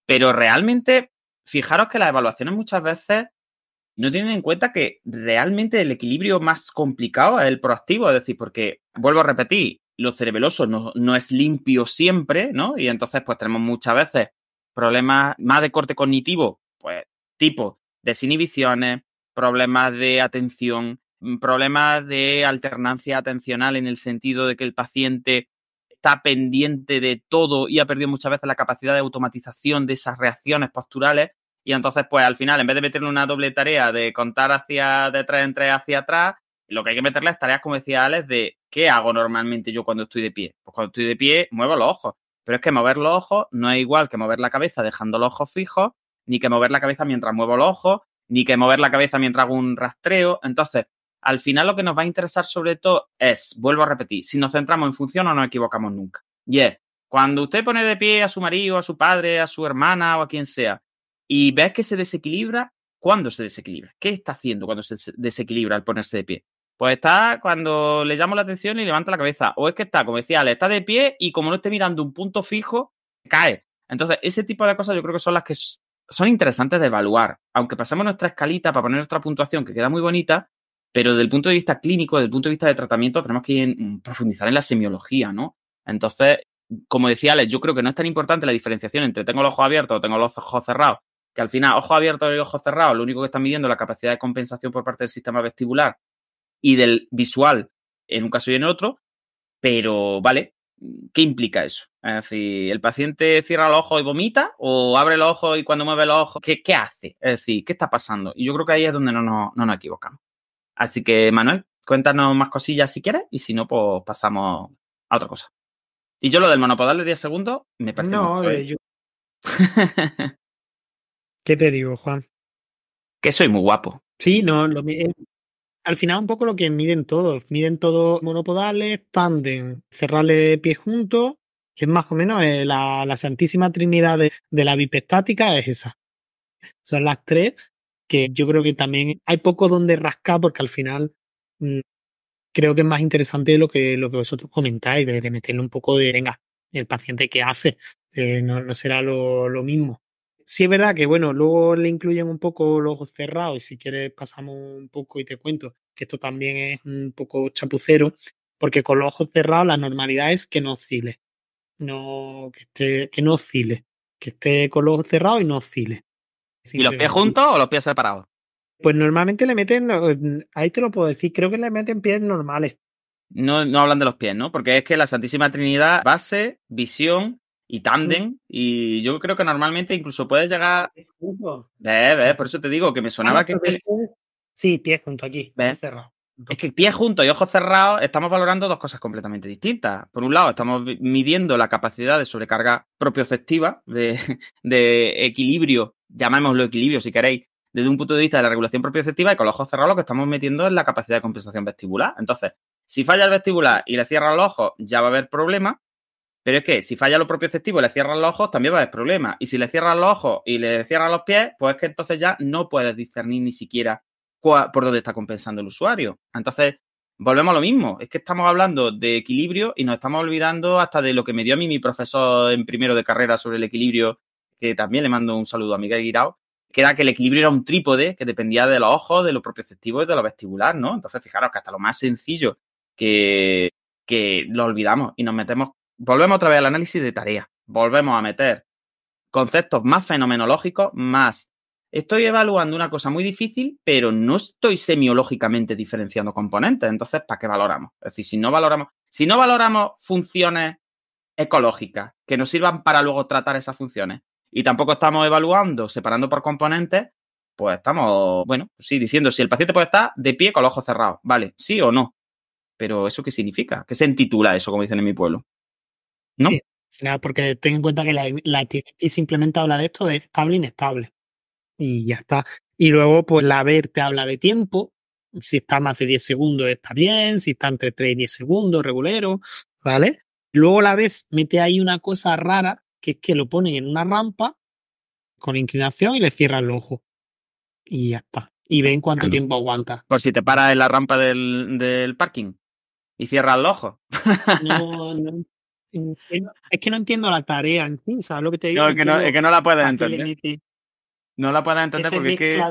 Pero realmente, fijaros que las evaluaciones muchas veces no tienen en cuenta que realmente el equilibrio más complicado es el proactivo, es decir, porque, vuelvo a repetir, lo cerebeloso no es limpio siempre, ¿no? Y entonces, pues tenemos muchas veces problemas más de corte cognitivo, pues tipo desinhibiciones, problemas de atención, problemas de alternancia atencional en el sentido de que el paciente está pendiente de todo y ha perdido muchas veces la capacidad de automatización de esas reacciones posturales. Y entonces, pues al final, en vez de meterle una doble tarea de contar hacia de 3 en 3 hacia atrás, lo que hay que meterle es tareas, como decía Alex, de ¿qué hago normalmente yo cuando estoy de pie? Pues cuando estoy de pie, muevo los ojos. Pero es que mover los ojos no es igual que mover la cabeza dejando los ojos fijos, ni que mover la cabeza mientras muevo los ojos, ni que mover la cabeza mientras hago un rastreo. Entonces, al final lo que nos va a interesar sobre todo es, vuelvo a repetir, si nos centramos en función o no nos equivocamos nunca. Y es, cuando usted pone de pie a su marido, a su padre, a su hermana o a quien sea, y ves que se desequilibra, ¿cuándo se desequilibra? ¿Qué está haciendo cuando se desequilibra al ponerse de pie? Pues está cuando le llamo la atención y levanta la cabeza. O es que está, como decía Ale, está de pie y como no esté mirando un punto fijo, cae. Entonces, ese tipo de cosas yo creo que son las que son interesantes de evaluar. Aunque pasemos nuestra escalita para poner nuestra puntuación, que queda muy bonita, pero desde el punto de vista clínico, desde el punto de vista de tratamiento, tenemos que profundizar en la semiología, ¿no? Entonces, como decía Alex, yo creo que no es tan importante la diferenciación entre tengo los ojos abiertos o tengo los ojos cerrados, que al final, ojos abiertos y ojos cerrados, lo único que están midiendo es la capacidad de compensación por parte del sistema vestibular y del visual en un caso y en otro, pero, ¿vale? ¿Qué implica eso? Es decir, ¿el paciente cierra los ojos y vomita? ¿O abre los ojos y cuando mueve los ojos, qué hace? Es decir, ¿qué está pasando? Y yo creo que ahí es donde no nos equivocamos. Así que, Manuel, cuéntanos más cosillas si quieres y si no, pues pasamos a otra cosa. Y yo lo del monopodal de 10 segundos me parece mucho, ¿eh? ¿Qué te digo, Juan? Que soy muy guapo. Sí, no, al final un poco lo que miden todos monopodales, tándem, cerrarle pies juntos, que es más o menos la santísima trinidad de la bipestática es esa. Son las tres que yo creo que también hay poco donde rascar porque al final creo que es más interesante lo que vosotros comentáis, de meterle un poco de, venga, el paciente qué hace, no será lo mismo. Sí es verdad que, bueno, luego le incluyen un poco los ojos cerrados y si quieres pasamos un poco y te cuento que esto también es un poco chapucero, porque con los ojos cerrados la normalidad es que no oscile, que no oscile, que esté con los ojos cerrados y no oscile. ¿Y los pies juntos o los pies separados? Pues normalmente le meten, ahí te lo puedo decir, creo que le meten pies normales. No hablan de los pies, ¿no? Porque es que la Santísima Trinidad, base, visión y tándem, y yo creo que normalmente incluso puedes llegar... ¿Ves? Por eso te digo que me sonaba que... Sí, pies juntos aquí, ¿ves? cerrado. Es que pies juntos y ojos cerrados estamos valorando dos cosas completamente distintas. Por un lado, estamos midiendo la capacidad de sobrecarga propioceptiva, de equilibrio, llamémoslo equilibrio si queréis, desde un punto de vista de la regulación propioceptiva, y con los ojos cerrados lo que estamos metiendo es la capacidad de compensación vestibular. Entonces, si falla el vestibular y le cierran los ojos, ya va a haber problema, pero es que si falla lo propioceptivo y le cierran los ojos, también va a haber problema. Y si le cierran los ojos y le cierran los pies, pues es que entonces ya no puedes discernir ni siquiera por dónde está compensando el usuario. Entonces, volvemos a lo mismo. Es que estamos hablando de equilibrio y nos estamos olvidando hasta de lo que me dio a mí mi profesor en primero de carrera sobre el equilibrio, que también le mando un saludo a Miguel Guirao, que era que el equilibrio era un trípode que dependía de los ojos, de lo propioceptivo y de lo vestibular, ¿no? Entonces, fijaros que hasta lo más sencillo que lo olvidamos y nos metemos, volvemos otra vez al análisis de tareas, volvemos a meter conceptos más fenomenológicos, más estoy evaluando una cosa muy difícil, pero no estoy semiológicamente diferenciando componentes. Entonces, ¿para qué valoramos? Es decir, si no valoramos funciones ecológicas que nos sirvan para luego tratar esas funciones y tampoco estamos evaluando, separando por componentes, pues estamos, bueno, sí, diciendo si el paciente puede estar de pie con los ojos cerrados. Vale, sí o no. Pero ¿eso qué significa? ¿Qué se intitula eso, como dicen en mi pueblo? ¿No? Sí, al final, porque ten en cuenta que la TFT simplemente habla de esto de estable e inestable. Y ya está. Y luego, pues la VER te habla de tiempo. Si está más de 10 segundos está bien. Si está entre 3 y 10 segundos, regulero. ¿Vale? Luego la VES mete ahí una cosa rara, que es que lo ponen en una rampa con inclinación y le cierran el ojo. Y ya está. Y ven cuánto tiempo aguanta. Por si te paras en la rampa del parking y cierras los ojos. No. Es que no entiendo la tarea en sí, ¿sabes lo que te digo? No, es que no la puedes entender. No la puedes entender porque es que...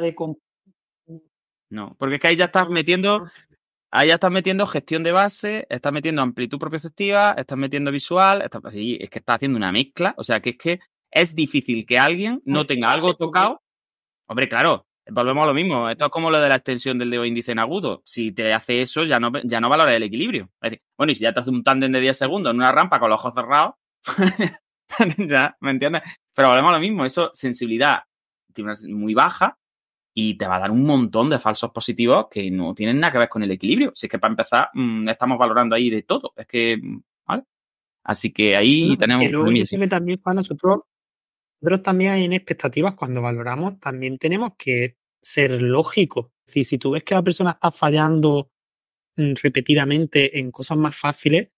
No, porque es que ahí ya estás metiendo gestión de base, estás metiendo amplitud propioceptiva, estás metiendo visual, es que estás haciendo una mezcla. O sea, que es difícil que alguien no tenga algo tocado. Hombre, claro, volvemos a lo mismo. Esto es como lo de la extensión del dedo índice en agudo. Si te hace eso, ya no valoras el equilibrio. Es decir, bueno, y si ya te hace un tándem de 10 segundos en una rampa con los ojos cerrados, ya, ¿me entiendes? Pero volvemos a lo mismo. Eso, sensibilidad muy baja y te va a dar un montón de falsos positivos que no tienen nada que ver con el equilibrio. Si es que para empezar, estamos valorando ahí de todo. Es que, ¿vale? Así que ahí tenemos un problema. También para nosotros también hay expectativas cuando valoramos, también tenemos que ser lógicos. Es decir, si tú ves que la persona está fallando repetidamente en cosas más fáciles,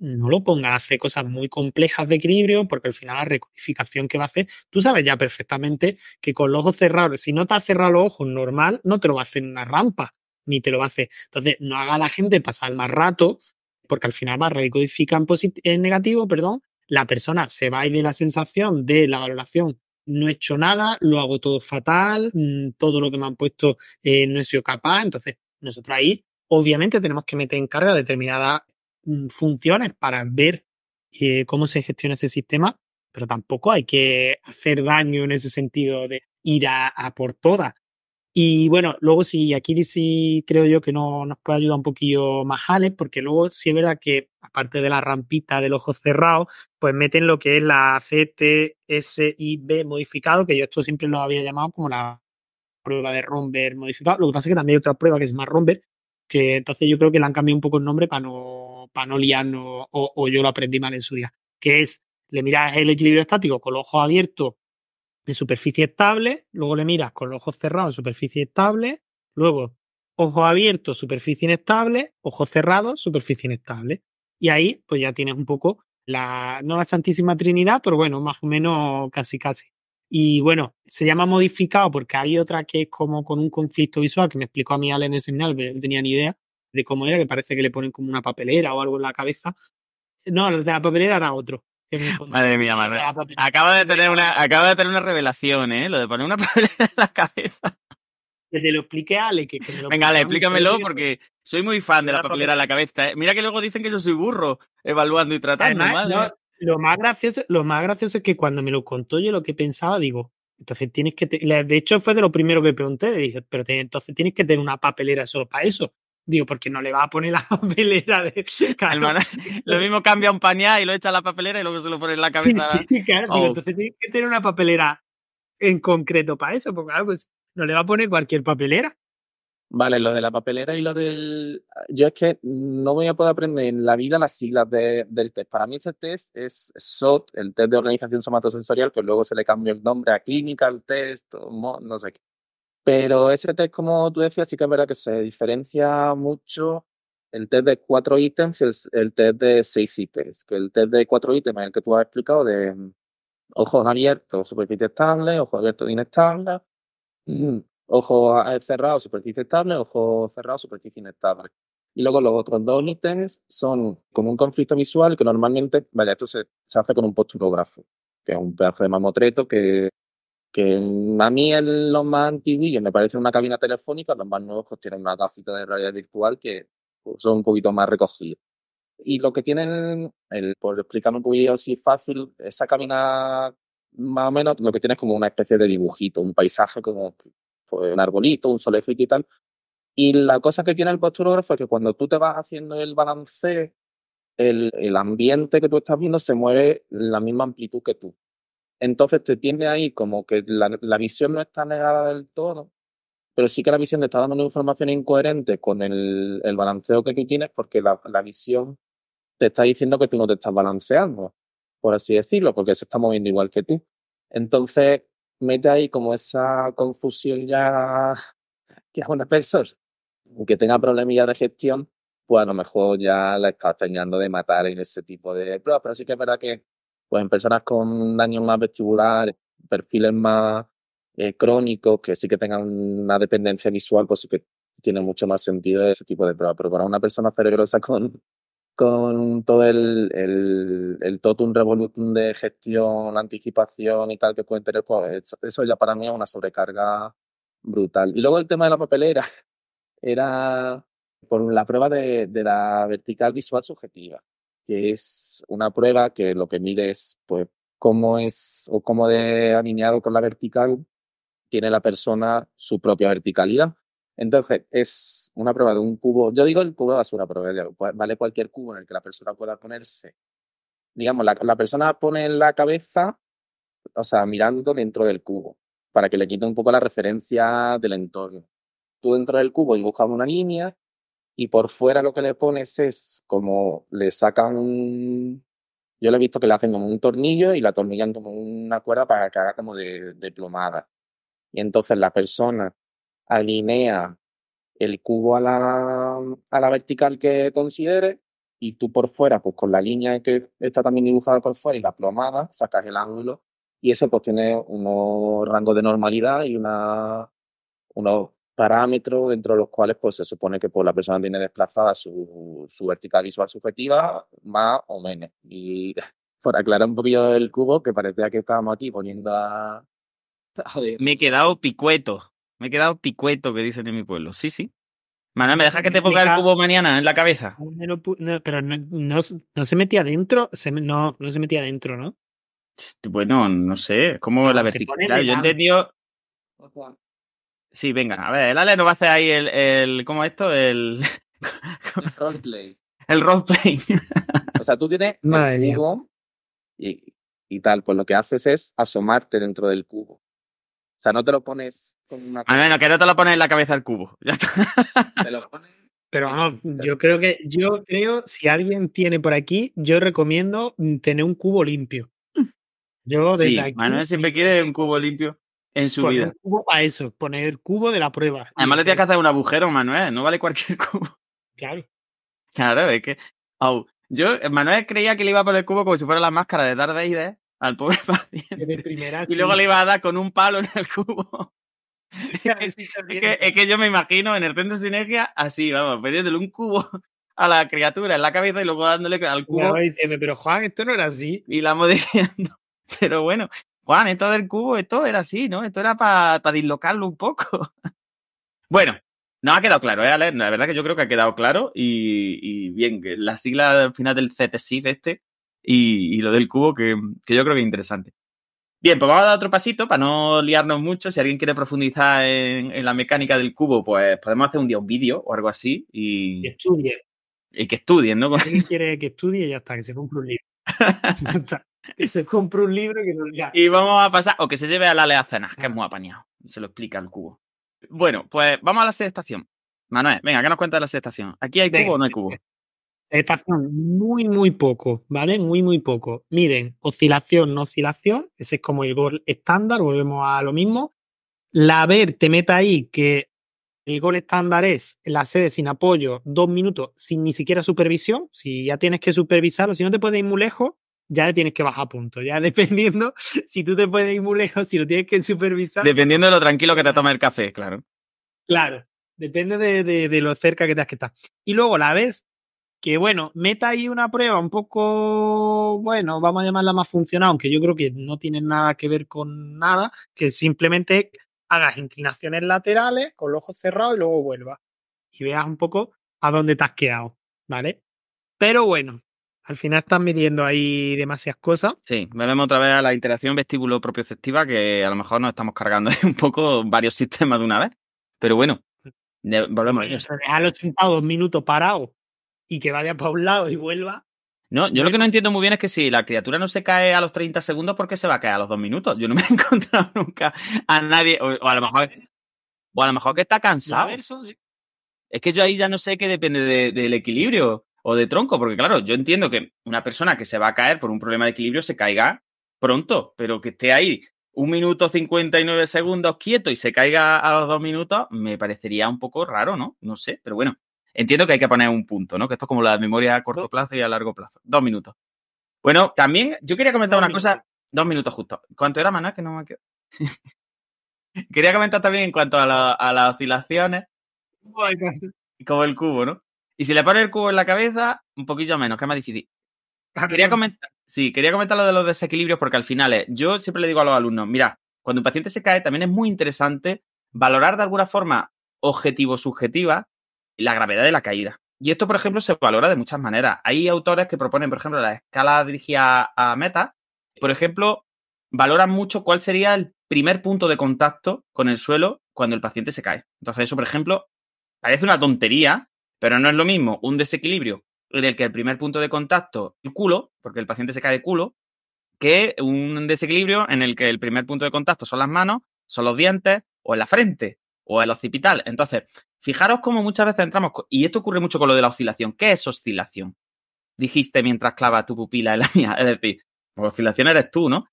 no lo pongas a hacer cosas muy complejas de equilibrio, porque al final la recodificación que va a hacer, tú sabes ya perfectamente que con los ojos cerrados, si no te has cerrado los ojos normal, no te lo va a hacer en una rampa, ni te lo va a hacer. Entonces, no haga a la gente pasar más rato, porque al final va a recodificar en negativo, perdón, la persona se va a ir de la sensación de la valoración, no he hecho nada, lo hago todo fatal, todo lo que me han puesto no he sido capaz. Entonces, nosotros ahí obviamente tenemos que meter en carga determinadas funciones para ver cómo se gestiona ese sistema, pero tampoco hay que hacer daño en ese sentido de ir a por todas. Y bueno, luego sí, aquí sí creo yo que no nos puede ayudar un poquillo más Alex, porque luego sí es verdad que, aparte de la rampita del ojo cerrado, pues meten lo que es la CTSIB modificado, que yo esto siempre lo había llamado como la prueba de Romberg modificado. Lo que pasa es que también hay otra prueba que se llama Romberg, que entonces yo creo que le han cambiado un poco el nombre para no liarnos, o yo lo aprendí mal en su día, que es, le miras el equilibrio estático con los ojos abiertos en superficie estable, luego le miras con los ojos cerrados en superficie estable, luego ojos abiertos, superficie inestable, ojos cerrados, superficie inestable. Y ahí pues ya tienes un poco no la Santísima Trinidad, pero bueno, más o menos casi casi. Y bueno, se llama modificado porque hay otra que es como con un conflicto visual que me explicó a mí Ale en el seminario, pero no tenía ni idea de cómo era, que parece que le ponen como una papelera o algo en la cabeza. No, el de la papelera era otro. Madre mía, Manuel. Acaba de tener una revelación, ¿eh? Lo de poner una papelera en la cabeza. Que te lo explique Ale. Que me lo Venga, Ale, explícamelo porque soy muy fan de la papelera en la cabeza, ¿eh? Mira que luego dicen que yo soy burro evaluando y tratando. Además, madre. No, lo más gracioso es que cuando me lo contó yo lo que pensaba, digo, entonces tienes que... De hecho, fue de lo primero que pregunté. Dije, pero entonces tienes que tener una papelera solo para eso. Digo, porque no le va a poner la papelera de... Claro. Lo mismo cambia un pañal y lo echa a la papelera y luego se lo pone en la cabeza. Sí, claro. Digo, entonces tienes que tener una papelera en concreto para eso, porque claro, pues no le va a poner cualquier papelera. Vale, lo de la papelera y lo del... Yo es que no voy a poder aprender en la vida las siglas del test. Para mí ese test es SOT, el test de organización somatosensorial, que luego se le cambió el nombre a Clinical Test, o no sé qué. Pero ese test, como tú decías, sí que es verdad que se diferencia mucho el test de 4 ítems y el test de 6 ítems. Que el test de 4 ítems es el que tú has explicado de ojos abiertos, superficie estable, ojos abiertos inestable, ojos cerrados, superficie estable, ojos cerrados, superficie inestable. Y luego los otros 2 ítems son como un conflicto visual que normalmente, vale, esto se hace con un posturógrafo, que es un pedazo de mamotreto que a mí en los más antiguos me parece una cabina telefónica, los más nuevos pues tienen una gafita de realidad virtual que pues, son un poquito más recogidos. Y lo que tienen, por explicarlo un poquito así fácil, esa cabina más o menos lo que tiene es como una especie de dibujito, un paisaje como pues, un arbolito, un solecito y tal. Y la cosa que tiene el posturógrafo es que cuando tú te vas haciendo el balanceo, el ambiente que tú estás viendo se mueve en la misma amplitud que tú. Entonces te tiene ahí como que la visión no está negada del todo, pero sí que la visión te está dando una información incoherente con el balanceo que tú tienes porque la visión te está diciendo que tú no te estás balanceando, por así decirlo, porque se está moviendo igual que tú. Entonces mete ahí como esa confusión ya que a una persona que tenga problemillas de gestión, pues a lo mejor ya la estás terminando de matar en ese tipo de pruebas, pero sí que es verdad que pues en personas con daños más vestibulares, perfiles más crónicos, que sí que tengan una dependencia visual, pues sí que tiene mucho más sentido ese tipo de pruebas. Pero para una persona cerebrosa con todo el totum revolutum de gestión, anticipación y tal que pueden tener, pues eso ya para mí es una sobrecarga brutal. Y luego el tema de la papelera era por la prueba de la vertical visual subjetiva, que es una prueba que lo que mide es pues cómo es o cómo de alineado con la vertical tiene la persona su propia verticalidad. Entonces, es una prueba de un cubo. Yo digo el cubo de basura, pero vale cualquier cubo en el que la persona pueda ponerse. Digamos, la persona pone la cabeza, o sea, mirando dentro del cubo, para que le quite un poco la referencia del entorno. Tú dentro del cubo dibujas una línea y por fuera lo que le pones es como le sacan yo le he visto que le hacen como un tornillo y la atornillan como una cuerda para que haga como de plomada. Y entonces la persona alinea el cubo a la vertical que considere y tú por fuera, pues con la línea que está también dibujada por fuera y la plomada, sacas el ángulo y eso pues tiene unos rangos de normalidad y unos parámetros dentro de los cuales pues se supone que pues, la persona tiene desplazada su vertical visual subjetiva más o menos. Y por aclarar un poquillo el cubo, que parecía que estábamos aquí poniendo a ver. Me he quedado picueto. Que dicen en mi pueblo. Sí, sí. Manuel, ¿me dejas que te ponga el cubo mañana en la cabeza? Pero no se metía dentro, no se metía dentro, ¿no? Bueno, no sé, es como No, la se vertical. pone Claro, yo he delante. entendido. Sí, venga, a ver, el Ale nos va a hacer ahí ¿cómo es esto? El Roleplay. el roleplay. O sea, tú tienes Madre el mía. cubo y tal, pues lo que haces es asomarte dentro del cubo. O sea, no te lo pones con una cosa, Bueno, que no te lo pones en la cabeza el cubo. Ya está. te lo pones. Pero vamos, yo creo, si alguien tiene por aquí, yo recomiendo tener un cubo limpio. Yo desde Sí, aquí Manuel siempre quiere un cubo limpio en su poner vida. un cubo a eso, poner el cubo de la prueba. Además le Y tienes que hacer un agujero, Manuel, no vale cualquier cubo. claro. Claro, es que. Manuel creía que le iba a poner el cubo como si fuera la máscara de Darth Vader al pobre Que paciente. de primera Y luego sí. le iba a dar con un palo en el cubo. Es que yo me imagino en el centro de sinergia así, vamos, pidiéndole un cubo a la criatura en la cabeza y luego dándole al Me cubo estaba diciendo, pero Juan, esto no era así. y la modificando. Pero bueno, Juan, esto del cubo, esto era así, ¿no? Esto era para dislocarlo un poco. Bueno, nos ha quedado claro, ¿eh, Ale? La verdad que yo creo que ha quedado claro y bien, que la sigla al final del CTSIF y lo del cubo que yo creo que es interesante. Bien, pues vamos a dar otro pasito para no liarnos mucho. Si alguien quiere profundizar en la mecánica del cubo, pues podemos hacer un día un vídeo o algo así Que y estudie. que estudien, ¿no? Si alguien quiere que estudie, ya está, que se compre un libro. Ya está. Que se compre un libro que no ya. Y vamos a pasar, o que se lleve a Lale a cenar, que es muy apañado. Se lo explica el cubo. Bueno, pues vamos a la sedestación. Manuel, venga, ¿qué nos cuenta de la sedestación? ¿Aquí hay cubo Venga, o no hay cubo? Estación, muy poco, ¿vale? Muy poco. Miren, oscilación, no oscilación, ese es como el gol estándar, volvemos a lo mismo. La ver te mete ahí que el gol estándar es la sede sin apoyo, 2 minutos, sin ni siquiera supervisión. Si ya tienes que supervisarlo, si no te puedes ir muy lejos, ya le tienes que bajar puntos. Ya dependiendo si tú te puedes ir muy lejos, si lo tienes que supervisar. Dependiendo de lo tranquilo que te tome el café, claro. Claro, depende de lo cerca que tengas que estar. Y luego la ves que, bueno, meta ahí una prueba un poco, bueno, vamos a llamarla más funcional, aunque yo creo que no tiene nada que ver con nada, que simplemente hagas inclinaciones laterales con los ojos cerrados y luego vuelvas y veas un poco a dónde te has quedado, ¿vale? Pero bueno, al final estás midiendo ahí demasiadas cosas. Sí, volvemos otra vez a la interacción vestíbulo propioceptiva, que a lo mejor nos estamos cargando ahí un poco varios sistemas de una vez. Pero bueno, volvemos a ello. Dejarlo sentado 2 minutos parado y que vaya para un lado y vuelva. No, yo lo que no entiendo muy bien es que si la criatura no se cae a los 30 segundos, ¿por qué se va a caer a los 2 minutos? Yo no me he encontrado nunca a nadie, o a lo mejor que está A cansado. ver, son Es que yo ahí ya no sé qué depende del equilibrio o de tronco, porque claro, yo entiendo que una persona que se va a caer por un problema de equilibrio se caiga pronto, pero que esté ahí 1 minuto 59 segundos quieto y se caiga a los 2 minutos, me parecería un poco raro, ¿no? No sé, pero bueno. Entiendo que hay que poner un punto, ¿no? Que esto es como la memoria a corto plazo y a largo plazo. 2 minutos. Bueno, también yo quería comentar 2 una cosa. 2 minutos justo. ¿Cuánto era, Manuel? Que no me quedo. Quería comentar también en cuanto a las oscilaciones, como el cubo, ¿no? Y si le pones el cubo en la cabeza, un poquillo menos, que es más difícil. Quería comentar lo de los desequilibrios porque al final yo siempre le digo a los alumnos, mira, cuando un paciente se cae también es muy interesante valorar de alguna forma objetivo-subjetiva la gravedad de la caída. Y esto, por ejemplo, se valora de muchas maneras. Hay autores que proponen, por ejemplo, la escala dirigida a meta. Por ejemplo, valoran mucho cuál sería el primer punto de contacto con el suelo cuando el paciente se cae. Entonces, eso, por ejemplo, parece una tontería, pero no es lo mismo un desequilibrio en el que el primer punto de contacto es el culo, porque el paciente se cae de culo, que un desequilibrio en el que el primer punto de contacto son las manos, son los dientes, o en la frente, o el occipital. Entonces, fijaros cómo muchas veces entramos, y esto ocurre mucho con lo de la oscilación. ¿Qué es oscilación? Dijiste mientras clava tu pupila en la mía. Es decir, pues oscilación eres tú, ¿no?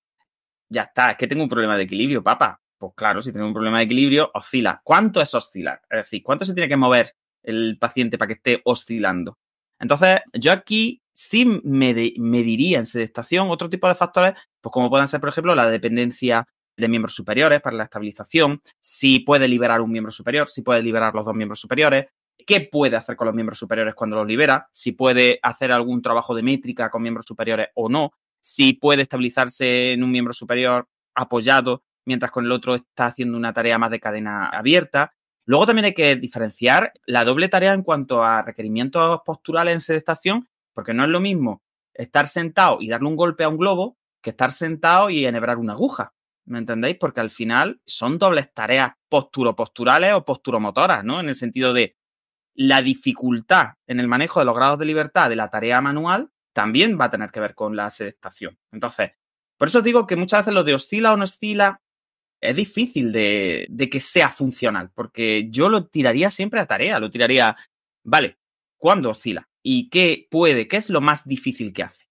Ya está, es que tengo un problema de equilibrio, papá. Pues claro, si tengo un problema de equilibrio, oscila. ¿Cuánto es oscilar? Es decir, ¿cuánto se tiene que mover el paciente para que esté oscilando? Entonces, yo aquí sí mediría en sedestación otro tipo de factores, pues como pueden ser, por ejemplo, la dependencia de miembros superiores para la estabilización, si puede liberar un miembro superior, si puede liberar los dos miembros superiores, qué puede hacer con los miembros superiores cuando los libera, si puede hacer algún trabajo de métrica con miembros superiores o no, si puede estabilizarse en un miembro superior apoyado, mientras con el otro está haciendo una tarea más de cadena abierta. Luego también hay que diferenciar la doble tarea en cuanto a requerimientos posturales en sedestación, porque no es lo mismo estar sentado y darle un golpe a un globo que estar sentado y enhebrar una aguja. ¿Me entendéis? Porque al final son dobles tareas posturales o posturomotoras, ¿no? En el sentido de la dificultad en el manejo de los grados de libertad de la tarea manual también va a tener que ver con la sedestación. Entonces, por eso digo que muchas veces lo de oscila o no oscila es difícil de que sea funcional, porque yo lo tiraría siempre a tarea, lo tiraría, vale, ¿cuándo oscila? ¿Y qué es lo más difícil que hace?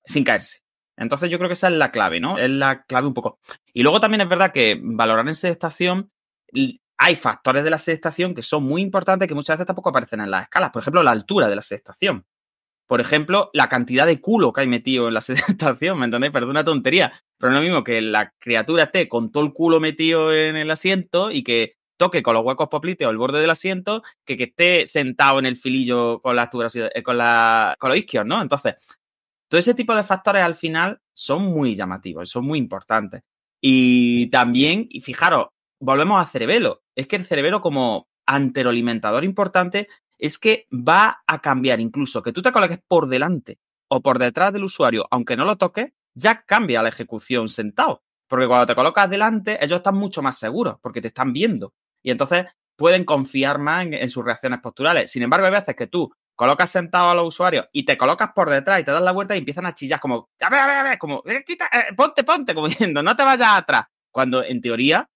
Sin caerse. Entonces yo creo que esa es la clave, ¿no? Es la clave un poco. Y luego también es verdad que valorar en sedestación, hay factores de la sedestación que son muy importantes que muchas veces tampoco aparecen en las escalas. Por ejemplo, la altura de la sedestación. Por ejemplo, la cantidad de culo que hay metido en la sedestación, ¿me entendéis? Pero es una tontería. Pero no es lo mismo que la criatura esté con todo el culo metido en el asiento y que toque con los huecos popliteos el borde del asiento que esté sentado en el filillo con los isquios, ¿no? Entonces, todo ese tipo de factores al final son muy llamativos, son muy importantes. Y también, y fijaros, volvemos a cerebelo. Es que el cerebelo como anteroalimentador importante es que va a cambiar incluso que tú te coloques por delante o por detrás del usuario, aunque no lo toques, ya cambia la ejecución sentado. Porque cuando te colocas delante, ellos están mucho más seguros porque te están viendo. Y entonces pueden confiar más en sus reacciones posturales. Sin embargo, hay veces que tú colocas sentado a los usuarios y te colocas por detrás y te das la vuelta y empiezan a chillar como, a ver, como, ponte, como diciendo, no te vayas atrás. Cuando, en teoría,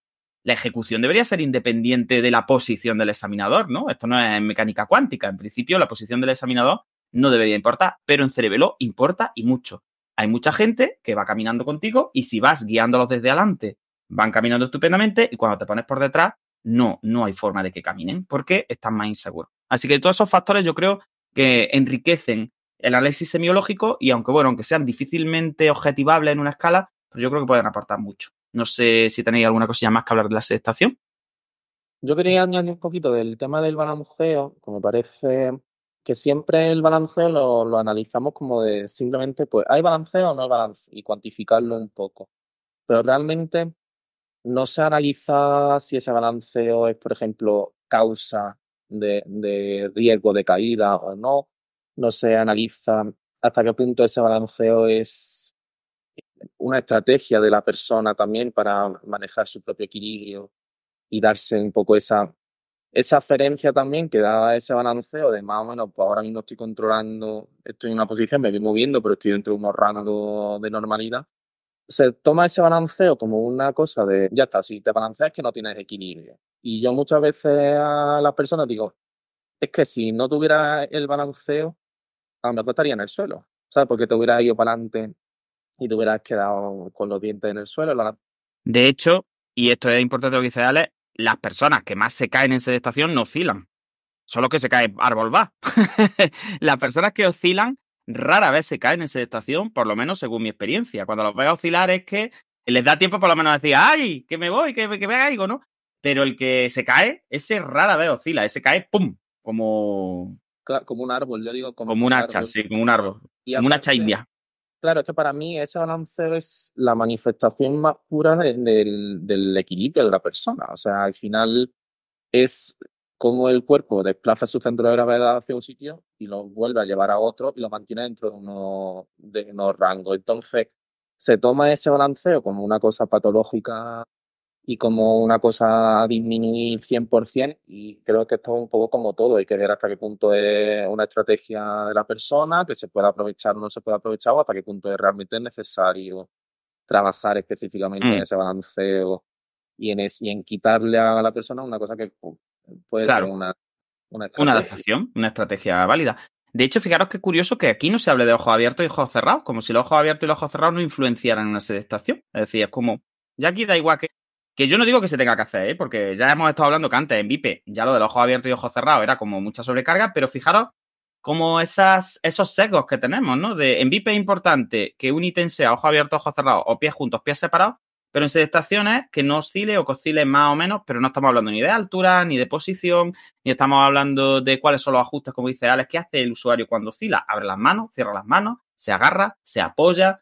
la ejecución debería ser independiente de la posición del examinador, ¿no? Esto no es mecánica cuántica. En principio, la posición del examinador no debería importar, pero en cerebelo importa y mucho. Hay mucha gente que va caminando contigo y si vas guiándolos desde adelante, van caminando estupendamente y cuando te pones por detrás, no hay forma de que caminen porque están más inseguros. Así que todos esos factores yo creo que enriquecen el análisis semiológico y aunque sean difícilmente objetivables en una escala, pues yo creo que pueden aportar mucho. No sé si tenéis alguna cosilla más que hablar de la sedestación. Yo quería añadir un poquito del tema del balanceo, como parece que siempre el balanceo lo analizamos como de simplemente, pues, ¿hay balanceo o no hay balanceo? Y cuantificarlo un poco. Pero realmente no se analiza si ese balanceo es, por ejemplo, causa de riesgo de caída o no. No se analiza hasta qué punto ese balanceo es una estrategia de la persona también para manejar su propio equilibrio y darse un poco esa aferencia también que da ese balanceo de más o menos, pues ahora mismo estoy controlando, estoy en una posición, me voy moviendo, pero estoy dentro de unos rangos de normalidad. Se toma ese balanceo como una cosa de, ya está, si te balanceas es que no tienes equilibrio. Y yo muchas veces a las personas digo, es que si no tuviera el balanceo, a lo mejor estaría en el suelo, ¿sabes? Porque te hubieras ido para adelante y te hubieras quedado con los dientes en el suelo. De hecho, y esto es importante lo que dice Alex, las personas que más se caen en sedestación no oscilan. Son los que se cae árbol va. Las personas que oscilan rara vez se caen en sedestación, por lo menos según mi experiencia. Cuando los veo oscilar es que les da tiempo por lo menos a decir, ¡ay! Que me voy, que me caigo, ¿no? Pero el que se cae, ese rara vez oscila, ese cae ¡pum! Como un árbol, yo digo como un hacha, árbol. Sí, como un árbol. Y como una aparte, hacha india. Claro, es que para mí ese balanceo es la manifestación más pura del equilibrio de la persona. O sea, al final es como el cuerpo desplaza su centro de gravedad hacia un sitio y lo vuelve a llevar a otro y lo mantiene dentro de unos rangos. Entonces, se toma ese balanceo como una cosa patológica y como una cosa a disminuir 100%, y creo que esto es un poco como todo, hay que ver hasta qué punto es una estrategia de la persona, que se puede aprovechar o no se puede aprovechar, o hasta qué punto es realmente necesario trabajar específicamente en ese balanceo y en quitarle a la persona una cosa que puede ser una adaptación, una estrategia válida. De hecho, fijaros qué curioso que aquí no se hable de ojos abiertos y ojos cerrados, como si los ojos abiertos y los ojos cerrados no influenciaran en una sedestación. Es decir, es como, ya aquí da igual que yo no digo que se tenga que hacer, ¿eh? Porque ya hemos estado hablando que antes en VIP ya lo de los ojos abiertos y ojos cerrados era como mucha sobrecarga, pero fijaros como esos sesgos que tenemos, ¿no? En VIP es importante que un ítem sea ojo abierto, ojo cerrado, o pies juntos, pies separados, pero en sedestaciones que no oscile o que oscile más o menos, pero no estamos hablando ni de altura, ni de posición, ni estamos hablando de cuáles son los ajustes, como dice Alex. ¿Qué hace el usuario cuando oscila? Abre las manos, cierra las manos, se agarra, se apoya.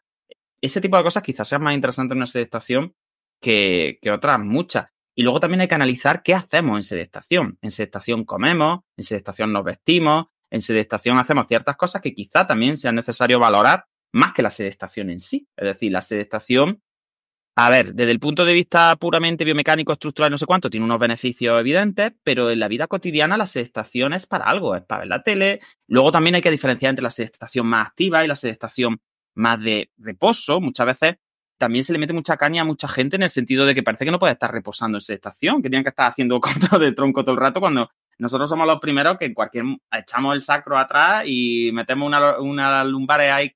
Ese tipo de cosas quizás sean más interesantes en una sedestación que otras muchas. Y luego también hay que analizar qué hacemos en sedestación. En sedestación comemos, en sedestación nos vestimos, en sedestación hacemos ciertas cosas que quizá también sea necesario valorar más que la sedestación en sí. Es decir, la sedestación, a ver, desde el punto de vista puramente biomecánico, estructural, no sé cuánto, tiene unos beneficios evidentes, pero en la vida cotidiana la sedestación es para algo, es para ver la tele. Luego también hay que diferenciar entre la sedestación más activa y la sedestación más de reposo. Muchas veces también se le mete mucha caña a mucha gente en el sentido de que parece que no puede estar reposando en sedestación, que tienen que estar haciendo control de tronco todo el rato, cuando nosotros somos los primeros que en cualquier echamos el sacro atrás y metemos una lumbares ahí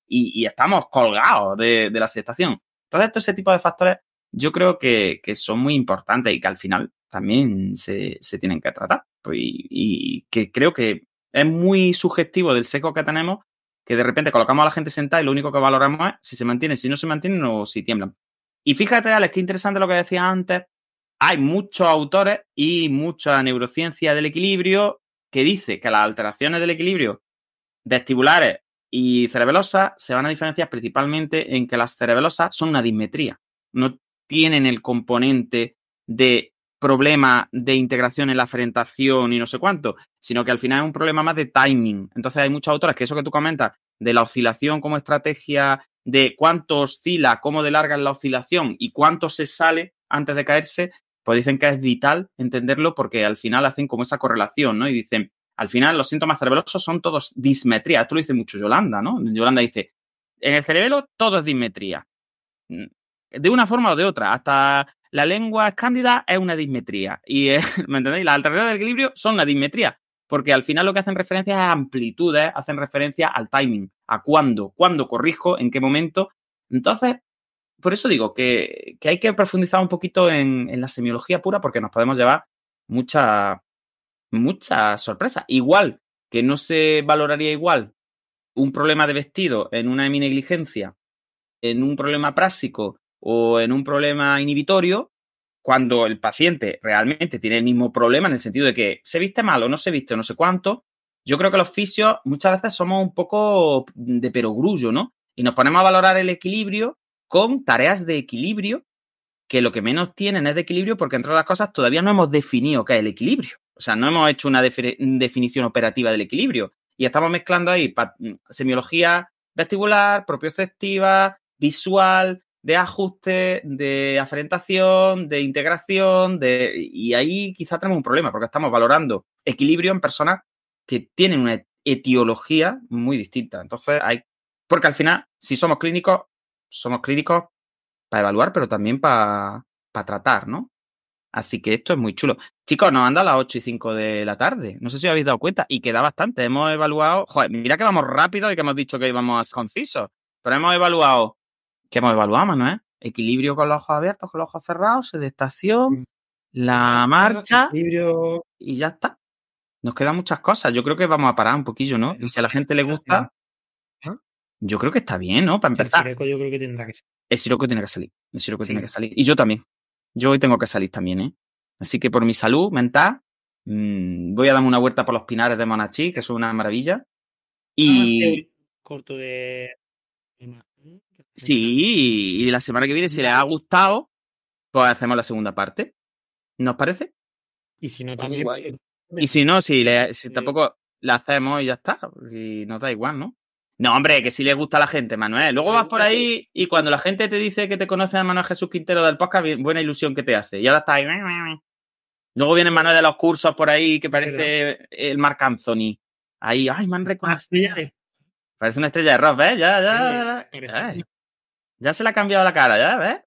y estamos colgados de la sedestación. Entonces, ese tipo de factores yo creo que son muy importantes y que al final también se tienen que tratar. Y que creo que es muy subjetivo del sesgo que tenemos, que de repente colocamos a la gente sentada y lo único que valoramos es si se mantiene, si no se mantienen o si tiemblan. Y fíjate, Alex, qué interesante lo que decía antes. Hay muchos autores y mucha neurociencia del equilibrio que dice que las alteraciones del equilibrio vestibulares y cerebelosas se van a diferenciar principalmente en que las cerebelosas son una dismetría. No tienen el componente de problema de integración en la fermentación y no sé cuánto, sino que al final es un problema más de timing. Entonces hay muchos autores que eso que tú comentas de la oscilación como estrategia, de cuánto oscila, cómo de larga es la oscilación y cuánto se sale antes de caerse, pues dicen que es vital entenderlo porque al final hacen como esa correlación, ¿no? Y dicen, al final los síntomas cerebelosos son todos dismetría. Esto lo dice mucho Yolanda, ¿no? Yolanda dice, en el cerebelo todo es dismetría. De una forma o de otra. Hasta la lengua cándida es una dismetría. Y, ¿me entendéis? Las alternativas del equilibrio son una dismetría. Porque al final lo que hacen referencia es a amplitudes, hacen referencia al timing, a cuándo corrijo, en qué momento. Entonces, por eso digo que hay que profundizar un poquito en la semiología pura porque nos podemos llevar mucha sorpresa. Igual que no se valoraría igual un problema de vestido en una heminegligencia, en un problema prásico o en un problema inhibitorio, cuando el paciente realmente tiene el mismo problema en el sentido de que se viste mal o no se viste o no sé cuánto. Yo creo que los fisios muchas veces somos un poco de perogrullo, ¿no? Y nos ponemos a valorar el equilibrio con tareas de equilibrio que lo que menos tienen es de equilibrio porque, entre otras cosas, todavía no hemos definido qué es el equilibrio. O sea, no hemos hecho una definición operativa del equilibrio. Y estamos mezclando ahí semiología vestibular, propioceptiva, visual, de ajuste, de aferentación, de integración, y ahí quizá tenemos un problema porque estamos valorando equilibrio en personas que tienen una etiología muy distinta. Entonces, porque al final, si somos clínicos para evaluar, pero también para tratar, ¿no? Así que esto es muy chulo. Chicos, nos han dado las 8:05 de la tarde. No sé si os habéis dado cuenta. Y queda bastante. Hemos evaluado... Joder, mira que vamos rápido y que hemos dicho que íbamos concisos. Pero hemos evaluado... ¿Qué hemos evaluado, Manuel? Equilibrio con los ojos abiertos, con los ojos cerrados, sedestación, la marcha... Equilibrio. Y ya está. Nos quedan muchas cosas. Yo creo que vamos a parar un poquillo, ¿no? Y si a la gente le gusta... Yo creo que está bien, ¿no? Para empezar. El siroco yo creo que tendrá que ser. El siroco tiene que salir. El siroco Sí. tiene que salir. Y yo también. Yo hoy tengo que salir también, ¿eh? Así que por mi salud mental, voy a darme una vuelta por los pinares de Monachí, que son una maravilla. Y Corto de... sí, y la semana que viene, si les ha gustado, pues hacemos la segunda parte. ¿Nos parece? Y si no, Muy también... guay. Y si no, si tampoco la hacemos y ya está. Y nos da igual, ¿no? No, hombre, que sí le gusta a la gente, Manuel. Luego vas por ahí y cuando la gente te dice que te conoce a Manuel Jesús Quintero del podcast, buena ilusión que te hace. Y ahora está ahí. Luego viene Manuel de los cursos por ahí que parece el Marc Anthony. Ahí, ay, me han reconocido. Parece una estrella de rock, ¿ves? Ya se le ha cambiado la cara, ¿ya? ¿Ves?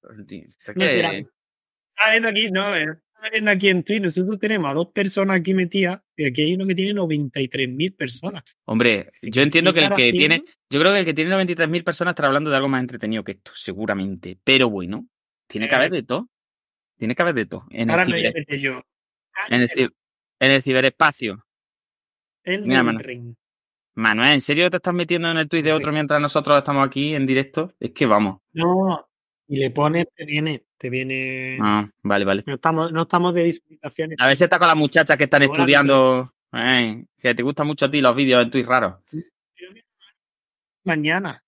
Está viendo aquí, no, está viendo aquí en Twitch. Nosotros tenemos a 2 personas aquí metidas y aquí hay uno que tiene 93.000 personas. Hombre, yo entiendo que el que haciendo? tiene... Yo creo que el que tiene 93.000 personas estará hablando de algo más entretenido que esto, seguramente. Pero bueno, tiene que haber de todo. Tiene que haber de todo. Ahora me voy a meter yo. En el ciberespacio. El Mira, del mano. ring. Manuel, ¿en serio te estás metiendo en el tuit de otro mientras nosotros estamos aquí en directo? Es que vamos. No, y le pones, te viene. Ah, vale. No estamos de visualizaciones. A ver si está con las muchachas que están Hola, estudiando. Que te gustan mucho a ti los vídeos en tuit raros. Mañana.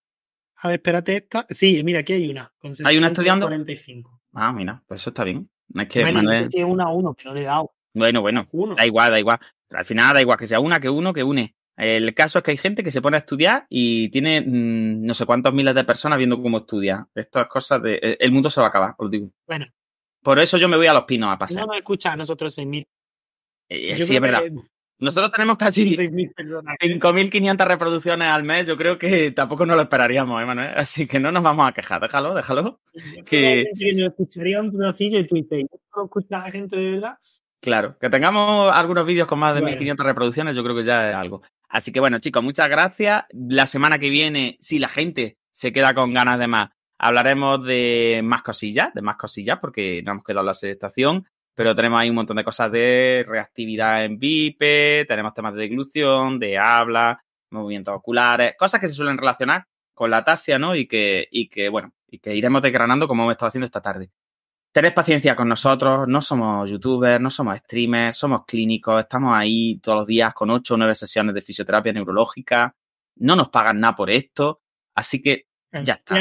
A ver, espérate esta. Sí, mira, aquí hay una. Con ¿Hay una estudiando? 45. Ah, mira, pues eso está bien. No es que Bueno, Manuel... no sé si es 1 a 1, que no le he dado. Bueno, Uno. da igual. Pero al final da igual que sea una que uno que une. El caso es que hay gente que se pone a estudiar y tiene no sé cuántos miles de personas viendo cómo estudia. Esto es cosas de... El mundo se va a acabar, os digo. Bueno. Por eso yo me voy a Los Pinos a pasear. No nos escucha a nosotros 6.000. Sí, es verdad. Nosotros tenemos casi 6.000 personas. 5.500 reproducciones al mes. Yo creo que tampoco nos lo esperaríamos, Manuel. Así que no nos vamos a quejar. Déjalo. Que nos escucharía un trocillo y tú dices, ¿no escucha la gente de verdad? Claro, que tengamos algunos vídeos con más de Bueno. 1.500 reproducciones, yo creo que ya es algo. Así que bueno, chicos, muchas gracias. La semana que viene, si la gente se queda con ganas de más, hablaremos de más cosillas, porque no hemos quedado en la sedestación, pero tenemos ahí un montón de cosas de reactividad en VIP, tenemos temas de deglución, de habla, movimientos oculares, cosas que se suelen relacionar con la ataxia, ¿no? Y que iremos desgranando como hemos estado haciendo esta tarde. Tened paciencia con nosotros, no somos youtubers, no somos streamers, somos clínicos, estamos ahí todos los días con 8 o 9 sesiones de fisioterapia neurológica, no nos pagan nada por esto, así que ya está.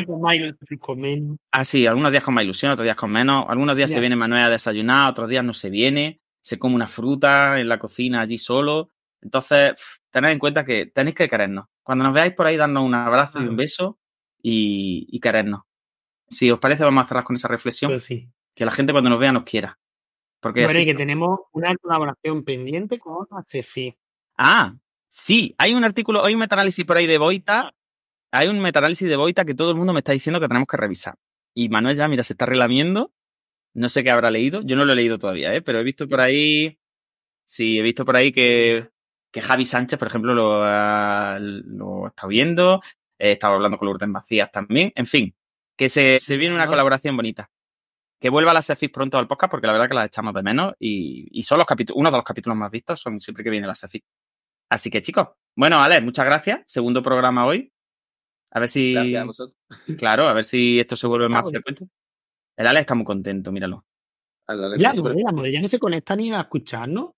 Así, algunos días con más ilusión, otros días con menos, algunos días se viene Manuel a desayunar, otros días no se viene, se come una fruta en la cocina allí solo, entonces tened en cuenta que tenéis que querernos. Cuando nos veáis por ahí, darnos un abrazo y un beso y querernos. Si os parece, vamos a cerrar con esa reflexión. Pues sí. Que la gente cuando nos vea nos quiera. Porque bueno, y que tenemos una colaboración pendiente con ACEFI. Ah, sí. Hay un artículo, hay un metaanálisis por ahí de Boita. Hay un metaanálisis de Boita que todo el mundo me está diciendo que tenemos que revisar. Y Manuel ya, mira, se está relamiendo. No sé qué habrá leído. Yo no lo he leído todavía, pero he visto por ahí... Sí, he visto por ahí que Javi Sánchez, por ejemplo, lo está viendo. He estado hablando con Lourdes Macías también. En fin, que se viene una colaboración bonita. Que vuelva a las CEFIS pronto al podcast, porque la verdad que las echamos de menos y son uno de los capítulos más vistos son siempre que viene la CEFIS. Así que, chicos, bueno, Alex, muchas gracias. Segundo programa hoy. A ver si... Gracias a vosotros. Claro, a ver si esto se vuelve más frecuente. El Alex está muy contento, míralo. La Mode ya no se conecta ni a escucharnos.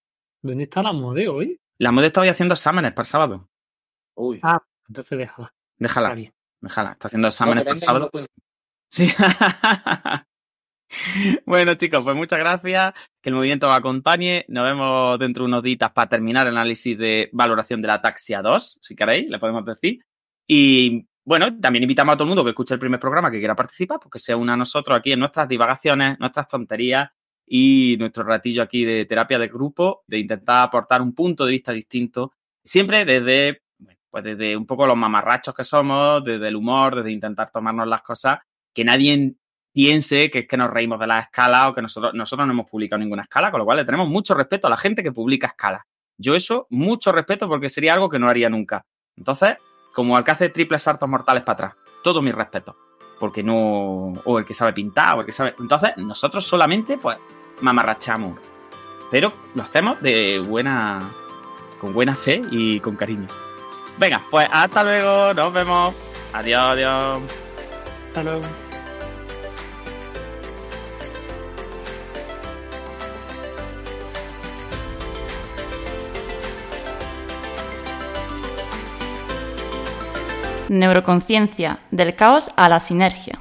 ¿Dónde está la Mode hoy? La Mode está hoy haciendo exámenes para el sábado. Uy. Ah, entonces déjala. Déjala. Está haciendo exámenes para el sábado. Sí. Bueno, chicos, pues muchas gracias. Que el movimiento os acompañe. Nos vemos dentro de unos días para terminar el análisis de valoración de la ataxia 2, si queréis, le podemos decir. Y bueno, también invitamos a todo el mundo que escuche el primer programa que quiera participar, porque se una a nosotros aquí en nuestras divagaciones, nuestras tonterías y nuestro ratillo aquí de terapia de grupo, de intentar aportar un punto de vista distinto, siempre desde un poco los mamarrachos que somos, desde el humor, desde intentar tomarnos las cosas, que nadie piense que es que nos reímos de las escalas o que nosotros no hemos publicado ninguna escala, con lo cual le tenemos mucho respeto a la gente que publica escalas. Yo eso, mucho respeto, porque sería algo que no haría nunca. Entonces, como el que hace triples saltos mortales para atrás, todo mi respeto. Porque no... O el que sabe pintar, o el que sabe... Entonces, nosotros solamente, pues, mamarrachamos. Pero lo hacemos con buena fe y con cariño. Venga, pues hasta luego, nos vemos. Adiós. Hasta luego. Neuroconciencia, del caos a la sinergia.